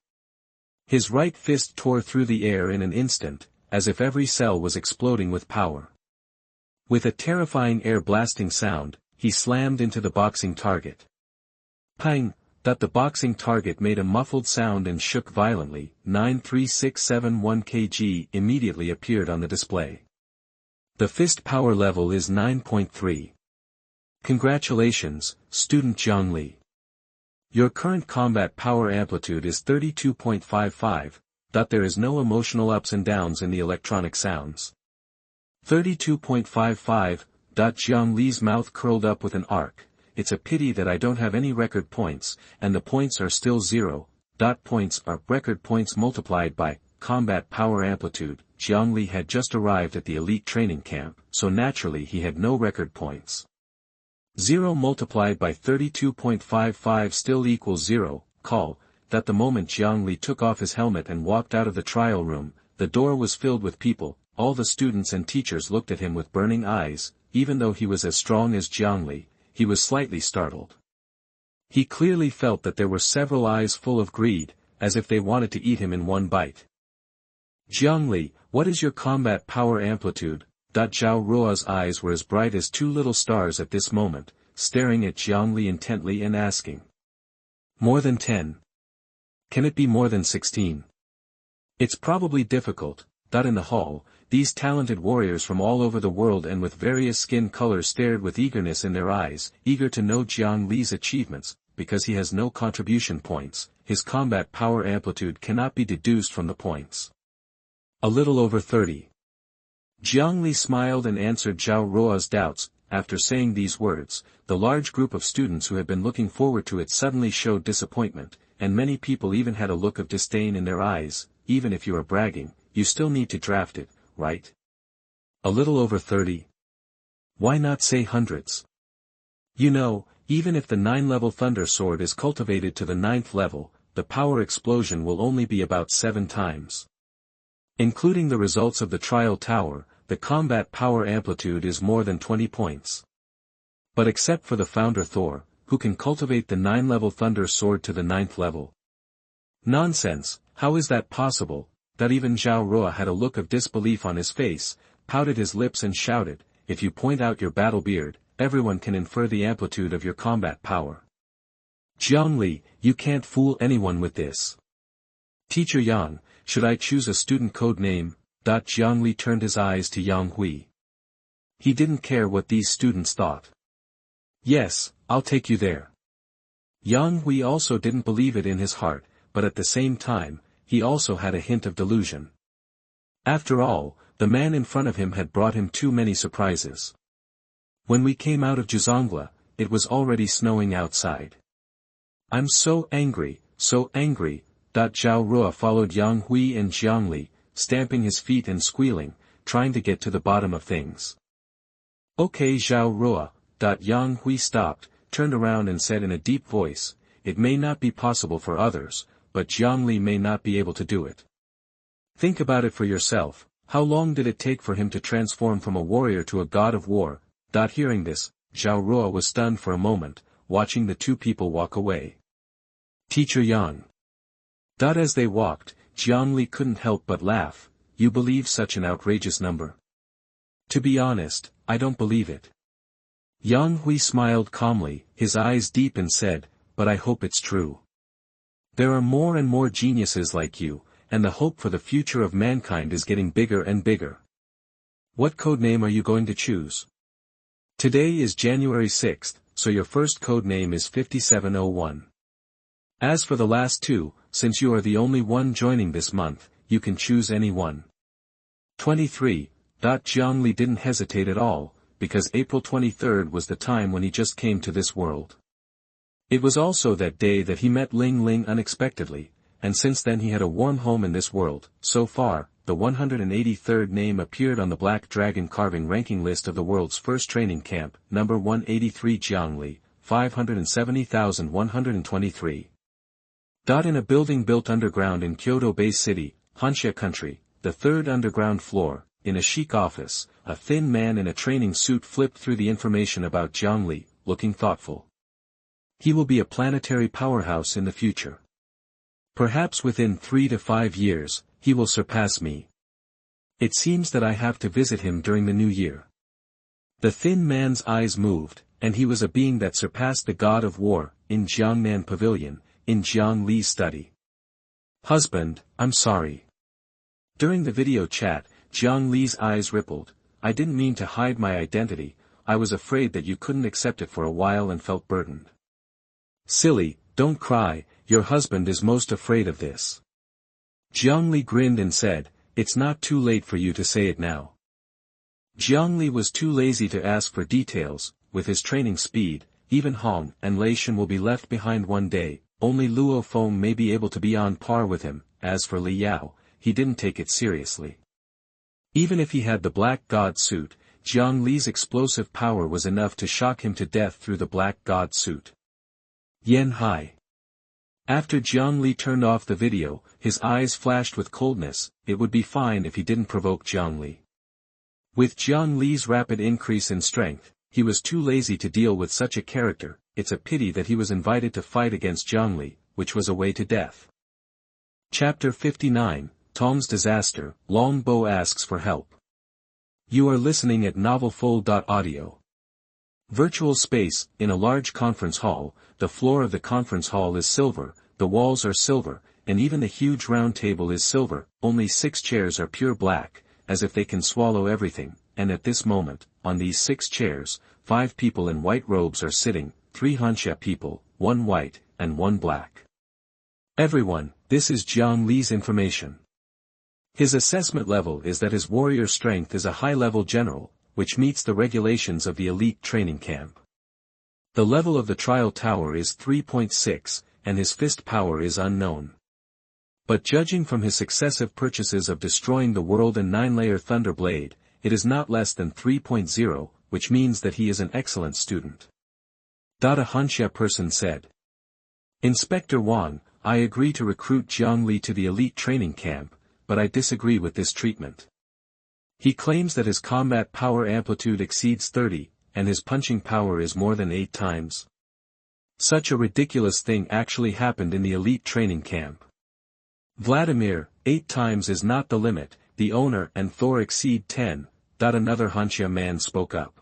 A: His right fist tore through the air in an instant, as if every cell was exploding with power. With a terrifying air-blasting sound, he slammed into the boxing target. Pang! The boxing target made a muffled sound and shook violently. 93671 kg immediately appeared on the display. The fist power level is 9.3. Congratulations, student Jiang Li. Your current combat power amplitude is 32.55. There is no emotional ups and downs in the electronic sounds. 32.55. Jiang Li's mouth curled up with an arc. It's a pity that I don't have any record points, and the points are still 0. Points are record points multiplied by combat power amplitude. Jiang Li had just arrived at the elite training camp, so naturally he had no record points. 0 multiplied by 32.55 still equals 0. Call. The moment Jiang Li took off his helmet and walked out of the trial room, the door was filled with people. All the students and teachers looked at him with burning eyes. Even though he was as strong as Jiang Li, he was slightly startled. He clearly felt that there were several eyes full of greed, as if they wanted to eat him in one bite. Jiang Li, what is your combat power amplitude? Zhao Ruo's eyes were as bright as 2 little stars at this moment, staring at Jiang Li intently and asking. More than 10. Can it be more than 16? It's probably difficult. In the hall, these talented warriors from all over the world and with various skin colors stared with eagerness in their eyes, eager to know Jiang Li's achievements. Because he has no contribution points, his combat power amplitude cannot be deduced from the points. A little over 30. Jiang Li smiled and answered Zhao Ruo's doubts. after saying these words, the large group of students who had been looking forward to it suddenly showed disappointment, and many people even had a look of disdain in their eyes. Even if you are bragging, you still need to draft it, right? A little over 30. Why not say hundreds? You know, even if the 9-level Thunder Sword is cultivated to the 9th level, the power explosion will only be about 7 times. Including the results of the trial tower, the combat power amplitude is more than 20 points. But except for the founder Thor, who can cultivate the 9-level Thunder Sword to the 9th level. Nonsense, how is that possible? That even Zhao Rua had a look of disbelief on his face, pouted his lips and shouted, if you point out your battle beard, everyone can infer the amplitude of your combat power. Jiang Li, you can't fool anyone with this. Teacher Yang, should I choose a student code name? Jiang Li turned his eyes to Yang Hui. He didn't care what these students thought. Yes, I'll take you there. Yang Hui also didn't believe it in his heart, but at the same time, he also had a hint of delusion. After all, the man in front of him had brought him too many surprises. When we came out of Zhangla, it was already snowing outside. I'm so angry, so angry. Zhao Rua followed Yang Hui and Jiang Li, stamping his feet and squealing, trying to get to the bottom of things. Okay Zhao Rua. Yang Hui stopped, turned around and said in a deep voice, it may not be possible for others, but Jiang Li may not be able to do it. Think about it for yourself, how long did it take for him to transform from a warrior to a god of war? Hearing this, Zhao Rua was stunned for a moment, watching the two people walk away. Teacher Yang. As they walked, Jiang Li couldn't help but laugh. You believe such an outrageous number? To be honest, I don't believe it. Yang Hui smiled calmly, his eyes deep and said, but I hope it's true. There are more and more geniuses like you, and the hope for the future of mankind is getting bigger and bigger. What codename are you going to choose? Today is January 6th, so your first codename is 5701. As for the last two, since you are the only one joining this month, you can choose any one. 23. Jiang Li didn't hesitate at all, because April 23rd was the time when he just came to this world. It was also that day that he met Ling Ling unexpectedly, and since then he had a warm home in this world. So far, the 183rd name appeared on the Black Dragon carving ranking list of the world's first training camp, number 183 Jiang Li, 570,123. In a building built underground in Kyoto Bay City, Hansha country, the third underground floor, in a chic office, a thin man in a training suit flipped through the information about Jiang Li, looking thoughtful. He will be a planetary powerhouse in the future. Perhaps within 3 to 5 years, he will surpass me. It seems that I have to visit him during the new year. The thin man's eyes moved, and he was a being that surpassed the god of war, in Jiangnan Pavilion, in Jiang Li's study. Husband, I'm sorry. During the video chat, Jiang Li's eyes rippled. I didn't mean to hide my identity, I was afraid that you couldn't accept it for a while and felt burdened. Silly, don't cry, your husband is most afraid of this. Jiang Li grinned and said, it's not too late for you to say it now. Jiang Li was too lazy to ask for details. With his training speed, even Hong and Lei Shen will be left behind one day, only Luo Feng may be able to be on par with him. As for Li Yao, he didn't take it seriously. Even if he had the Black God suit, Jiang Li's explosive power was enough to shock him to death through the Black God suit. Yen Hai. After Jiang Li turned off the video, his eyes flashed with coldness. It would be fine if he didn't provoke Jiang Li. With Jiang Li's rapid increase in strength, he was too lazy to deal with such a character. It's a pity that he was invited to fight against Jiang Li, which was a way to death. Chapter 59, Tong's Disaster. Longbow asks for help. You are listening at novelfull.audio. Virtual space. In a large conference hall, the floor of the conference hall is silver, the walls are silver, and even the huge round table is silver. Only 6 chairs are pure black, as if they can swallow everything, and at this moment, on these 6 chairs, 5 people in white robes are sitting, 3 Hansha people, 1 white, and 1 black. Everyone, this is Jiang Li's information. His assessment level is that his warrior strength is a high-level general, which meets the regulations of the elite training camp. The level of the trial tower is 3.6, and his fist power is unknown. But judging from his successive purchases of Destroying the World and 9-layer Thunder Blade, it is not less than 3.0, which means that he is an excellent student. A Hanxia person said. Inspector Wang, I agree to recruit Jiang Li to the elite training camp, but I disagree with this treatment. He claims that his combat power amplitude exceeds 30, and his punching power is more than 8 times. Such a ridiculous thing actually happened in the elite training camp. Vladimir, 8 times is not the limit, the owner and Thor exceed 10, another Hanxia man spoke up.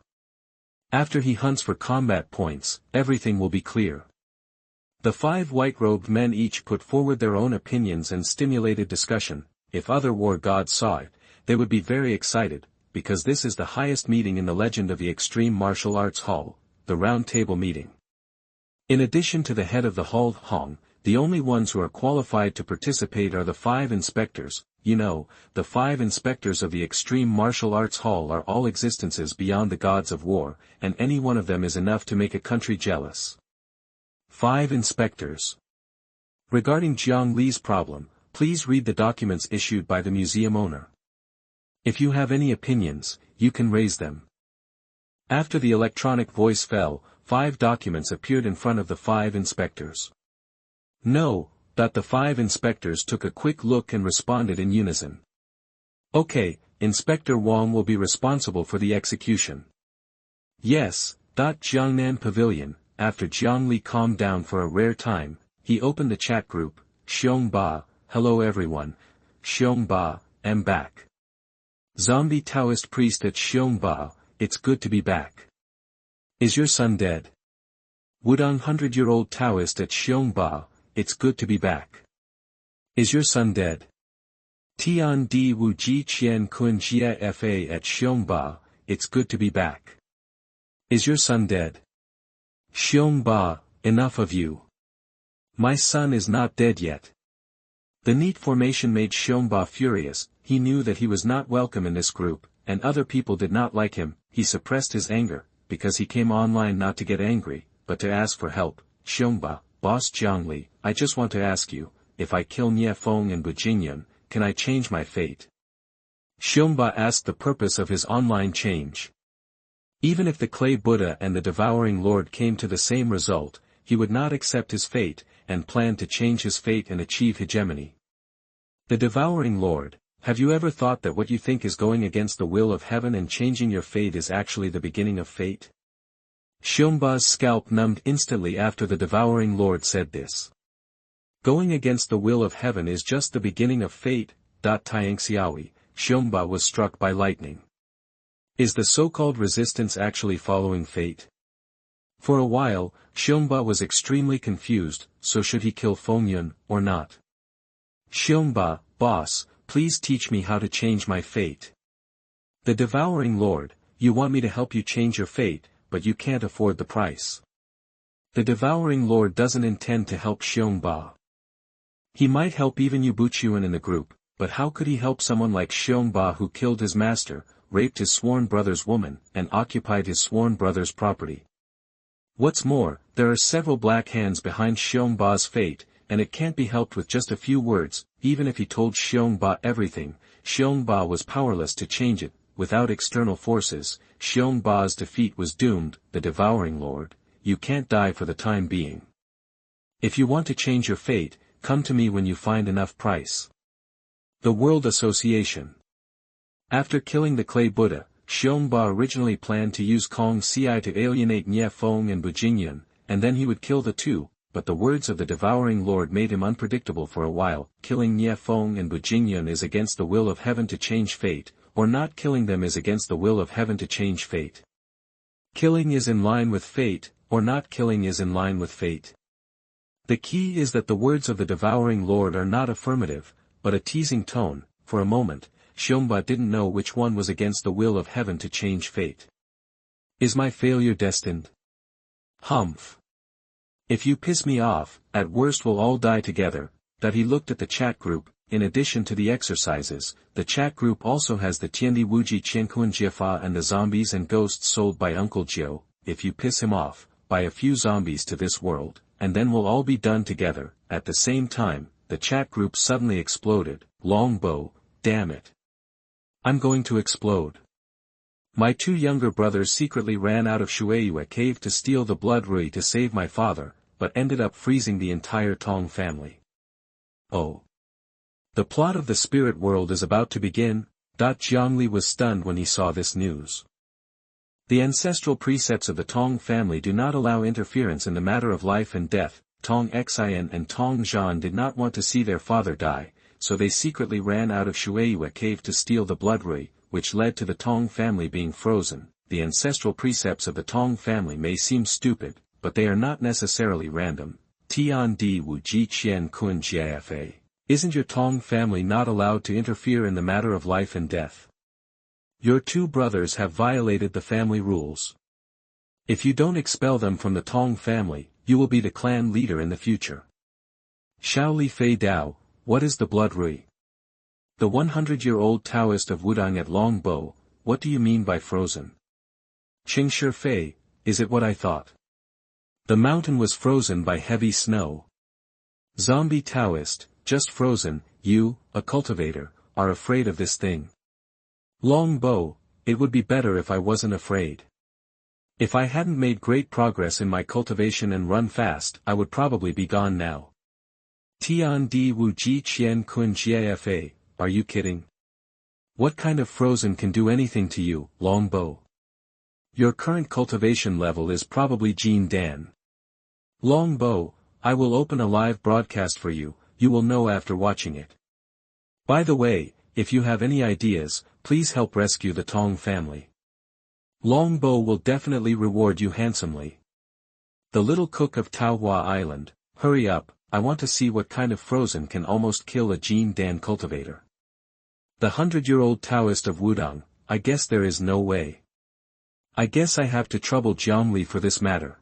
A: After he hunts for combat points, everything will be clear. The 5 white-robed men each put forward their own opinions and stimulated discussion. If other war gods saw it, they would be very excited, because this is the highest meeting in the legend of the Extreme Martial Arts Hall, the Round Table Meeting. In addition to the head of the Hall Hong, the only ones who are qualified to participate are the 5 inspectors. The 5 inspectors of the Extreme Martial Arts Hall are all existences beyond the gods of war, and any one of them is enough to make a country jealous. 5 inspectors. Regarding Jiang Li's problem, please read the documents issued by the museum owner. If you have any opinions, you can raise them. After the electronic voice fell, 5 documents appeared in front of the 5 inspectors. No. The 5 inspectors took a quick look and responded in unison. Okay, Inspector Wang will be responsible for the execution. Yes. Jiangnan Pavilion. After Jiang Li calmed down for a rare time, he opened the chat group. Xiong Ba, hello everyone. Xiong Ba, am back. Zombie Taoist priest at Xiong Ba, it's good to be back. Is your son dead? Wudong 100-year-old Taoist at Xiong Ba, it's good to be back. Is your son dead? Tian Di Wu Ji Qian Kun Jia Fa at Xiong Ba, it's good to be back. Is your son dead? Xiong Ba, enough of you. My son is not dead yet. The neat formation made Xiong Ba furious. He knew that he was not welcome in this group, and other people did not like him. He suppressed his anger, because he came online not to get angry, but to ask for help. Xiong Ba, Boss Jiang Li, I just want to ask you, if I kill Nie Feng and Bujingyun, can I change my fate? Xiong Ba asked the purpose of his online change. Even if the Clay Buddha and the Devouring Lord came to the same result, he would not accept his fate, and planned to change his fate and achieve hegemony. The Devouring Lord, have you ever thought that what you think is going against the will of heaven and changing your fate is actually the beginning of fate? Xiong Ba's scalp numbed instantly after the Devouring Lord said this. Going against the will of heaven is just the beginning of fate. Taiangxiaoui, Xiong Ba was struck by lightning. Is the so-called resistance actually following fate? For a while, Xiong Ba was extremely confused, so should he kill Fengyun, or not? Xiong Ba, boss, please teach me how to change my fate. The Devouring Lord, you want me to help you change your fate, but you can't afford the price. The Devouring Lord doesn't intend to help Xiong Ba. He might help even Yu Buqiuan in the group, but how could he help someone like Xiong Ba who killed his master, raped his sworn brother's woman, and occupied his sworn brother's property? What's more, there are several black hands behind Xiong Ba's fate, and it can't be helped with just a few words. Even if he told Xiong Ba everything, Xiong Ba was powerless to change it. Without external forces, Xiong Ba's defeat was doomed. The Devouring Lord, you can't die for the time being. If you want to change your fate, come to me when you find enough price. The World Association. After killing the Clay Buddha, Xiong Ba originally planned to use Gong Ci to alienate Nie Feng and Bujingyun, and then he would kill the two, but the words of the Devouring Lord made him unpredictable for a while. Killing Nie Feng and Bujingyun is against the will of heaven to change fate, or not killing them is against the will of heaven to change fate. Killing is in line with fate, or not killing is in line with fate. The key is that the words of the Devouring Lord are not affirmative, but a teasing tone. For a moment, Xiong Ba didn't know which one was against the will of heaven to change fate. Is my failure destined? Humph. If you piss me off, at worst we'll all die together. He looked at the chat group. in addition to the exercises, the chat group also has the Tiandi Wuji Qiankun Jiefa and the zombies and ghosts sold by Uncle Joe. If you piss him off, buy a few zombies to this world, and then we'll all be done together. At the same time, the chat group suddenly exploded. Longbow, damn it. I'm going to explode. My two younger brothers secretly ran out of Shueiyue cave to steal the blood rui to save my father, but ended up freezing the entire Tong family. Oh. The plot of the spirit world is about to begin. Jiang Li was stunned when he saw this news. The ancestral precepts of the Tong family do not allow interference in the matter of life and death. Tong Xian and Tong Zhan did not want to see their father die, so they secretly ran out of Shueiyue cave to steal the blood rui, which led to the Tong family being frozen. The ancestral precepts of the Tong family may seem stupid, but they are not necessarily random. Tian Di Wu Ji Qian Kun Jiafa. Isn't your Tong family not allowed to interfere in the matter of life and death? Your two brothers have violated the family rules. If you don't expel them from the Tong family, you will be the clan leader in the future. Xiao Li Fei Dao, what is the blood rui? The 100-year-old Taoist of Wudang at Longbow, what do you mean by frozen? Qing Shi Fei, is it what I thought? The mountain was frozen by heavy snow. Zombie Taoist, just frozen. You, a cultivator, are afraid of this thing. Longbow, it would be better if I wasn't afraid. If I hadn't made great progress in my cultivation and run fast, I would probably be gone now. Tian Di Wu Ji Qian Kun Jiafa, are you kidding? What kind of frozen can do anything to you, Longbow? Your current cultivation level is probably Jin Dan. Longbow, I will open a live broadcast for you, you will know after watching it. By the way, if you have any ideas, please help rescue the Tong family. Longbow will definitely reward you handsomely. The little cook of Taohua Island, hurry up, I want to see what kind of frozen can almost kill a Jin Dan cultivator. The 100-year-old Taoist of Wudang, I guess there is no way. I guess I have to trouble Jiang Li for this matter.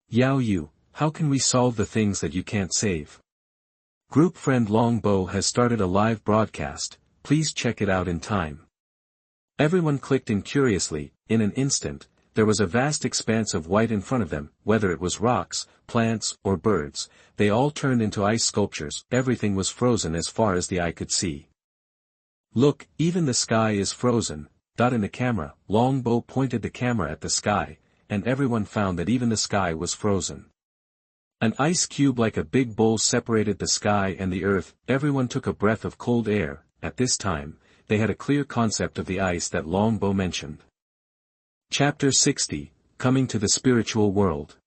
A: Yao Yu, how can we solve the things that you can't save? Group friend Longbow has started a live broadcast, please check it out in time. Everyone clicked in curiously. In an instant, there was a vast expanse of white in front of them. Whether it was rocks, plants, or birds, they all turned into ice sculptures. Everything was frozen as far as the eye could see. Look, even the sky is frozen. In the camera, Longbow pointed the camera at the sky, and everyone found that even the sky was frozen. An ice cube like a big bowl separated the sky and the earth. Everyone took a breath of cold air. At this time, they had a clear concept of the ice that Longbow mentioned. Chapter 60, Coming to the Spiritual World.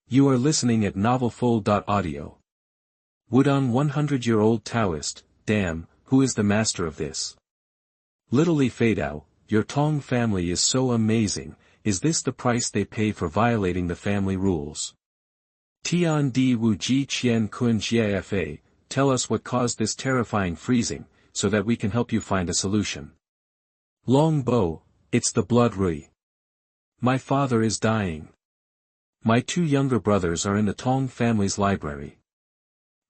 A: You are listening at novelfull.audio. Wudang 100-year-old Taoist, damn, who is the master of this? Little Li Feidao, your Tong family is so amazing, is this the price they pay for violating the family rules? Tian Di Wu Ji Qian Kun Jiafa, tell us what caused this terrifying freezing, so that we can help you find a solution. Longbow, it's the blood rui. My father is dying. My two younger brothers are in the Tong family's library.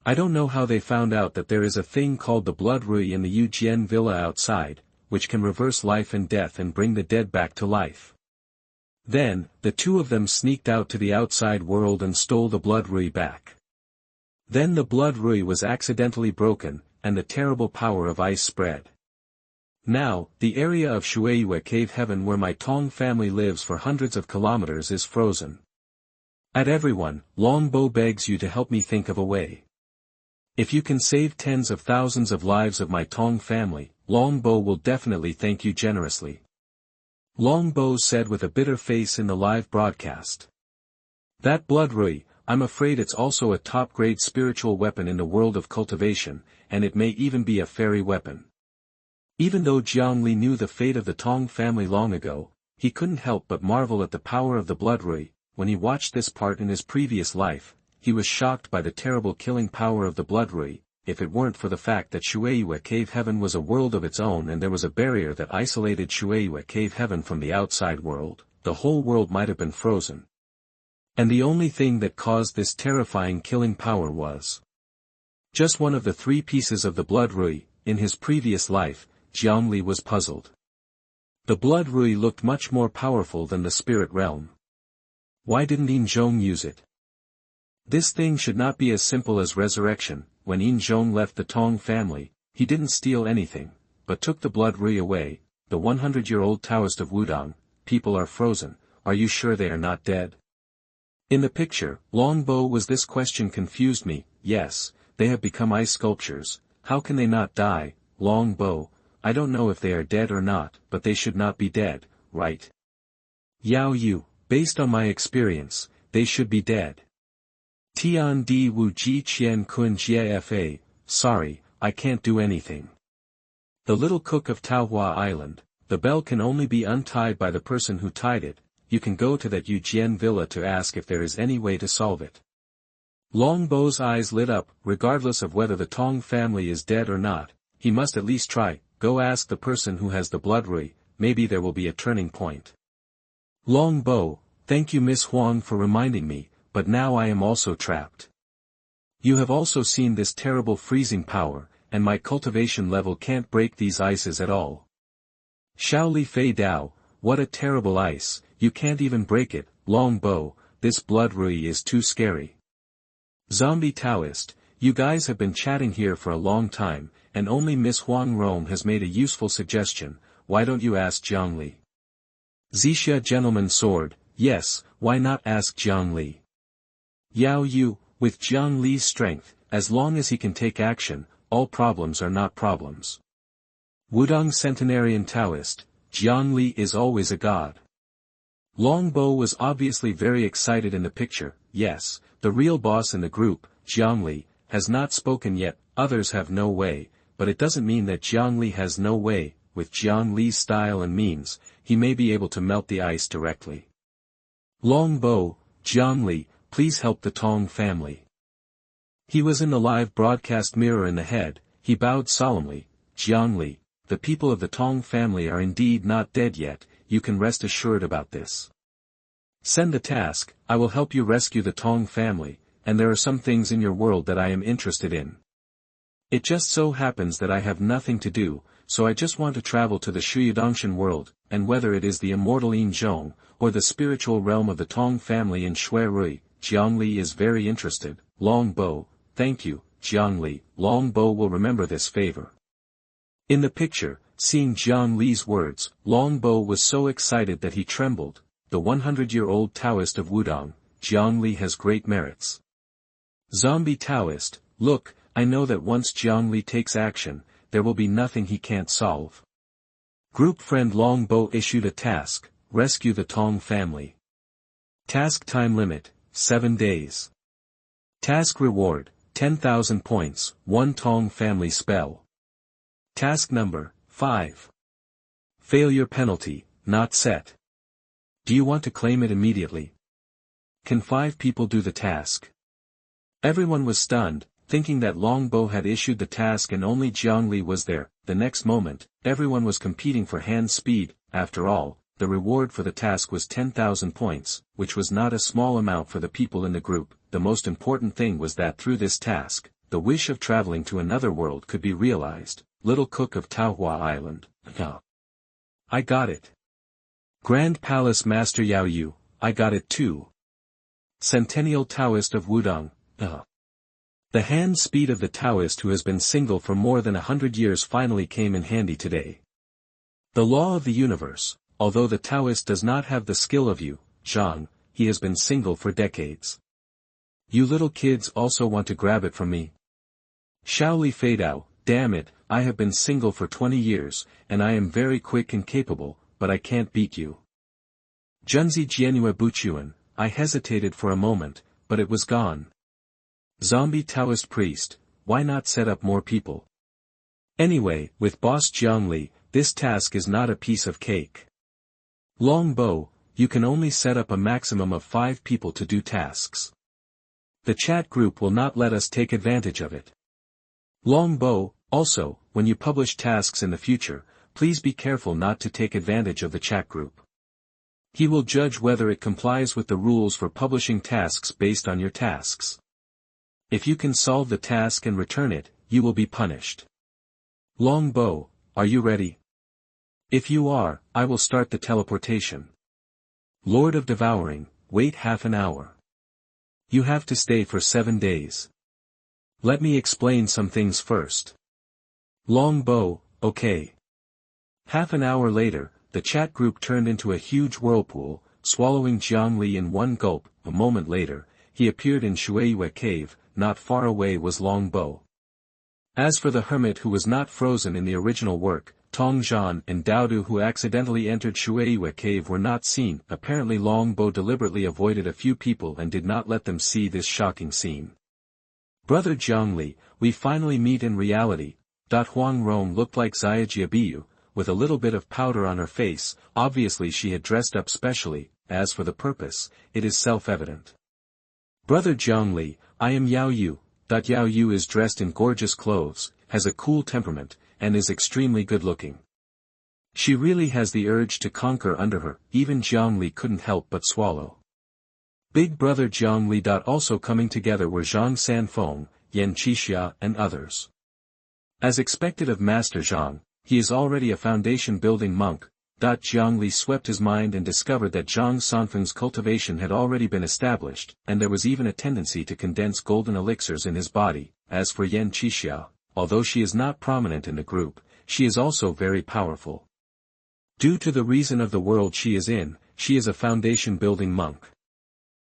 A: I don't know how they found out that there is a thing called the blood rui in the Yujian villa outside, which can reverse life and death and bring the dead back to life. Then, the two of them sneaked out to the outside world and stole the blood rui back. Then the blood rui was accidentally broken, and the terrible power of ice spread. Now, the area of Shueiyue Cave Heaven where my Tong family lives for hundreds of kilometers is frozen. At everyone, Longbow begs you to help me think of a way. If you can save tens of thousands of lives of my Tong family, Longbow will definitely thank you generously. Longbow said with a bitter face in the live broadcast. That blood rui, I'm afraid it's also a top-grade spiritual weapon in the world of cultivation, and it may even be a fairy weapon. Even though Jiang Li knew the fate of the Tong family long ago, he couldn't help but marvel at the power of the blood rui. When he watched this part in his previous life, he was shocked by the terrible killing power of the blood rui. If it weren't for the fact that Shueiyue Cave Heaven was a world of its own and there was a barrier that isolated Shueiyue Cave Heaven from the outside world, the whole world might have been frozen. And the only thing that caused this terrifying killing power was Just one of the 3 pieces of the blood rui. In his previous life, Jiang Li was puzzled. The blood rui looked much more powerful than the spirit realm. Why didn't Yin Zhong use it? This thing should not be as simple as resurrection. When Yin Zhong left the Tong family, he didn't steal anything, but took the blood rui away. The 100-year-old Taoist of Wudang. People are frozen. Are you sure they are not dead? In the picture, Longbow was this question confused me. Yes, they have become ice sculptures. How can they not die? Longbow, I don't know if they are dead or not, but they should not be dead, right? Yao Yu, based on my experience, they should be dead. Tian Di Wu Ji Qian Kun Jia Fa, sorry, I can't do anything. The little cook of Taohua Island, the bell can only be untied by the person who tied it. You can go to that Yujian villa to ask if there is any way to solve it. Longbow's eyes lit up. Regardless of whether the Tong family is dead or not, he must at least try. Go ask the person who has the blood rui, maybe there will be a turning point. Longbow, thank you Miss Huang for reminding me, but now I am also trapped. You have also seen this terrible freezing power, and my cultivation level can't break these ices at all. Shaoli Fei Dao, what a terrible ice, you can't even break it. Longbow, this blood rui is too scary. Zombie Taoist, you guys have been chatting here for a long time, and only Miss Huang Rome has made a useful suggestion. Why don't you ask Jiang Li? Zixia Gentleman Sword, yes, why not ask Jiang Li? Yao Yu, with Jiang Li's strength, as long as he can take action, all problems are not problems. Wudang Centenarian Taoist, Jiang Li is always a god. Longbow was obviously very excited in the picture. Yes, the real boss in the group, Jiang Li, has not spoken yet. Others have no way, but it doesn't mean that Jiang Li has no way. With Jiang Li's style and means, he may be able to melt the ice directly. Longbow, Jiang Li, please help the Tong family. He was in the live broadcast mirror in the head. He bowed solemnly. Jiang Li, the people of the Tong family are indeed not dead yet. You can rest assured about this. Send the task. I will help you rescue the Tong family, and there are some things in your world that I am interested in. It just so happens that I have nothing to do, so I just want to travel to the Shuyudongshan world, and whether it is the immortal Yin Zhong, or the spiritual realm of the Tong family in Shui Rui, Jiang Li is very interested. Longbow, thank you, Jiang Li. Longbow will remember this favor. In the picture, seeing Jiang Li's words, Longbow was so excited that he trembled. The 100-year-old Taoist of Wudang, Jiang Li has great merits. Zombie Taoist, look, I know that once Jiang Li takes action, there will be nothing he can't solve. Group friend Longbow issued a task, rescue the Tong family. Task time limit, 7 days. Task reward, 10,000 points, 1 Tong family spell. Task number, 5. Failure penalty, not set. Do you want to claim it immediately? Can 5 people do the task? Everyone was stunned, thinking that Longbow had issued the task and only Jiang Li was there. The next moment, everyone was competing for hand speed. After all, the reward for the task was 10,000 points, which was not a small amount for the people in the group. The most important thing was that through this task, the wish of traveling to another world could be realized. Little cook of Taohua Island. I got it. Grand Palace Master Yao Yu, I got it too. Centennial Taoist of Wudang. The hand speed of the Taoist who has been single for more than 100 years finally came in handy today. The law of the universe. Although the Taoist does not have the skill of you, Zhang, he has been single for decades. You little kids also want to grab it from me? Shaoli Feidao, damn it, I have been single for 20 years, and I am very quick and capable, but I can't beat you. Junzi Jianue Buchuan, I hesitated for a moment, but it was gone. Zombie Taoist priest, why not set up more people? Anyway, with boss Jiang Li, this task is not a piece of cake. Longbow, you can only set up a maximum of 5 people to do tasks. The chat group will not let us take advantage of it. Longbow, also, when you publish tasks in the future, please be careful not to take advantage of the chat group. He will judge whether it complies with the rules for publishing tasks based on your tasks. If you can solve the task and return it, you will be punished. Long Bo, are you ready? If you are, I will start the teleportation. Lord of Devouring, wait half an hour. You have to stay for 7 days. Let me explain some things first. Long Bo, okay. Half an hour later, the chat group turned into a huge whirlpool, swallowing Jiang Li in one gulp. A moment later, he appeared in Shueiyue Cave. Not far away was Long Bo. As for the hermit who was not frozen in the original work, Tong Zhan and Daodu who accidentally entered Shueiyue Cave were not seen. Apparently Long Bo deliberately avoided a few people and did not let them see this shocking scene. Brother Jiang Li, we finally meet in reality. Huang Rong looked like Xia Jiabiyu, with a little bit of powder on her face. Obviously she had dressed up specially. As for the purpose, it is self-evident. Brother Jiang Li, I am Yao Yu. Yao Yu is dressed in gorgeous clothes, has a cool temperament, and is extremely good-looking. She really has the urge to conquer under her. Even Jiang Li couldn't help but swallow. Big brother Jiang Li. Also coming together were Zhang Sanfeng, Yan Qixia and others. As expected of Master Zhang, he is already a foundation-building monk. Jiang Li swept his mind and discovered that Zhang Sanfeng's cultivation had already been established, and there was even a tendency to condense golden elixirs in his body. As for Yan Qixia, although she is not prominent in the group, she is also very powerful. Due to the reason of the world she is in, she is a foundation-building monk.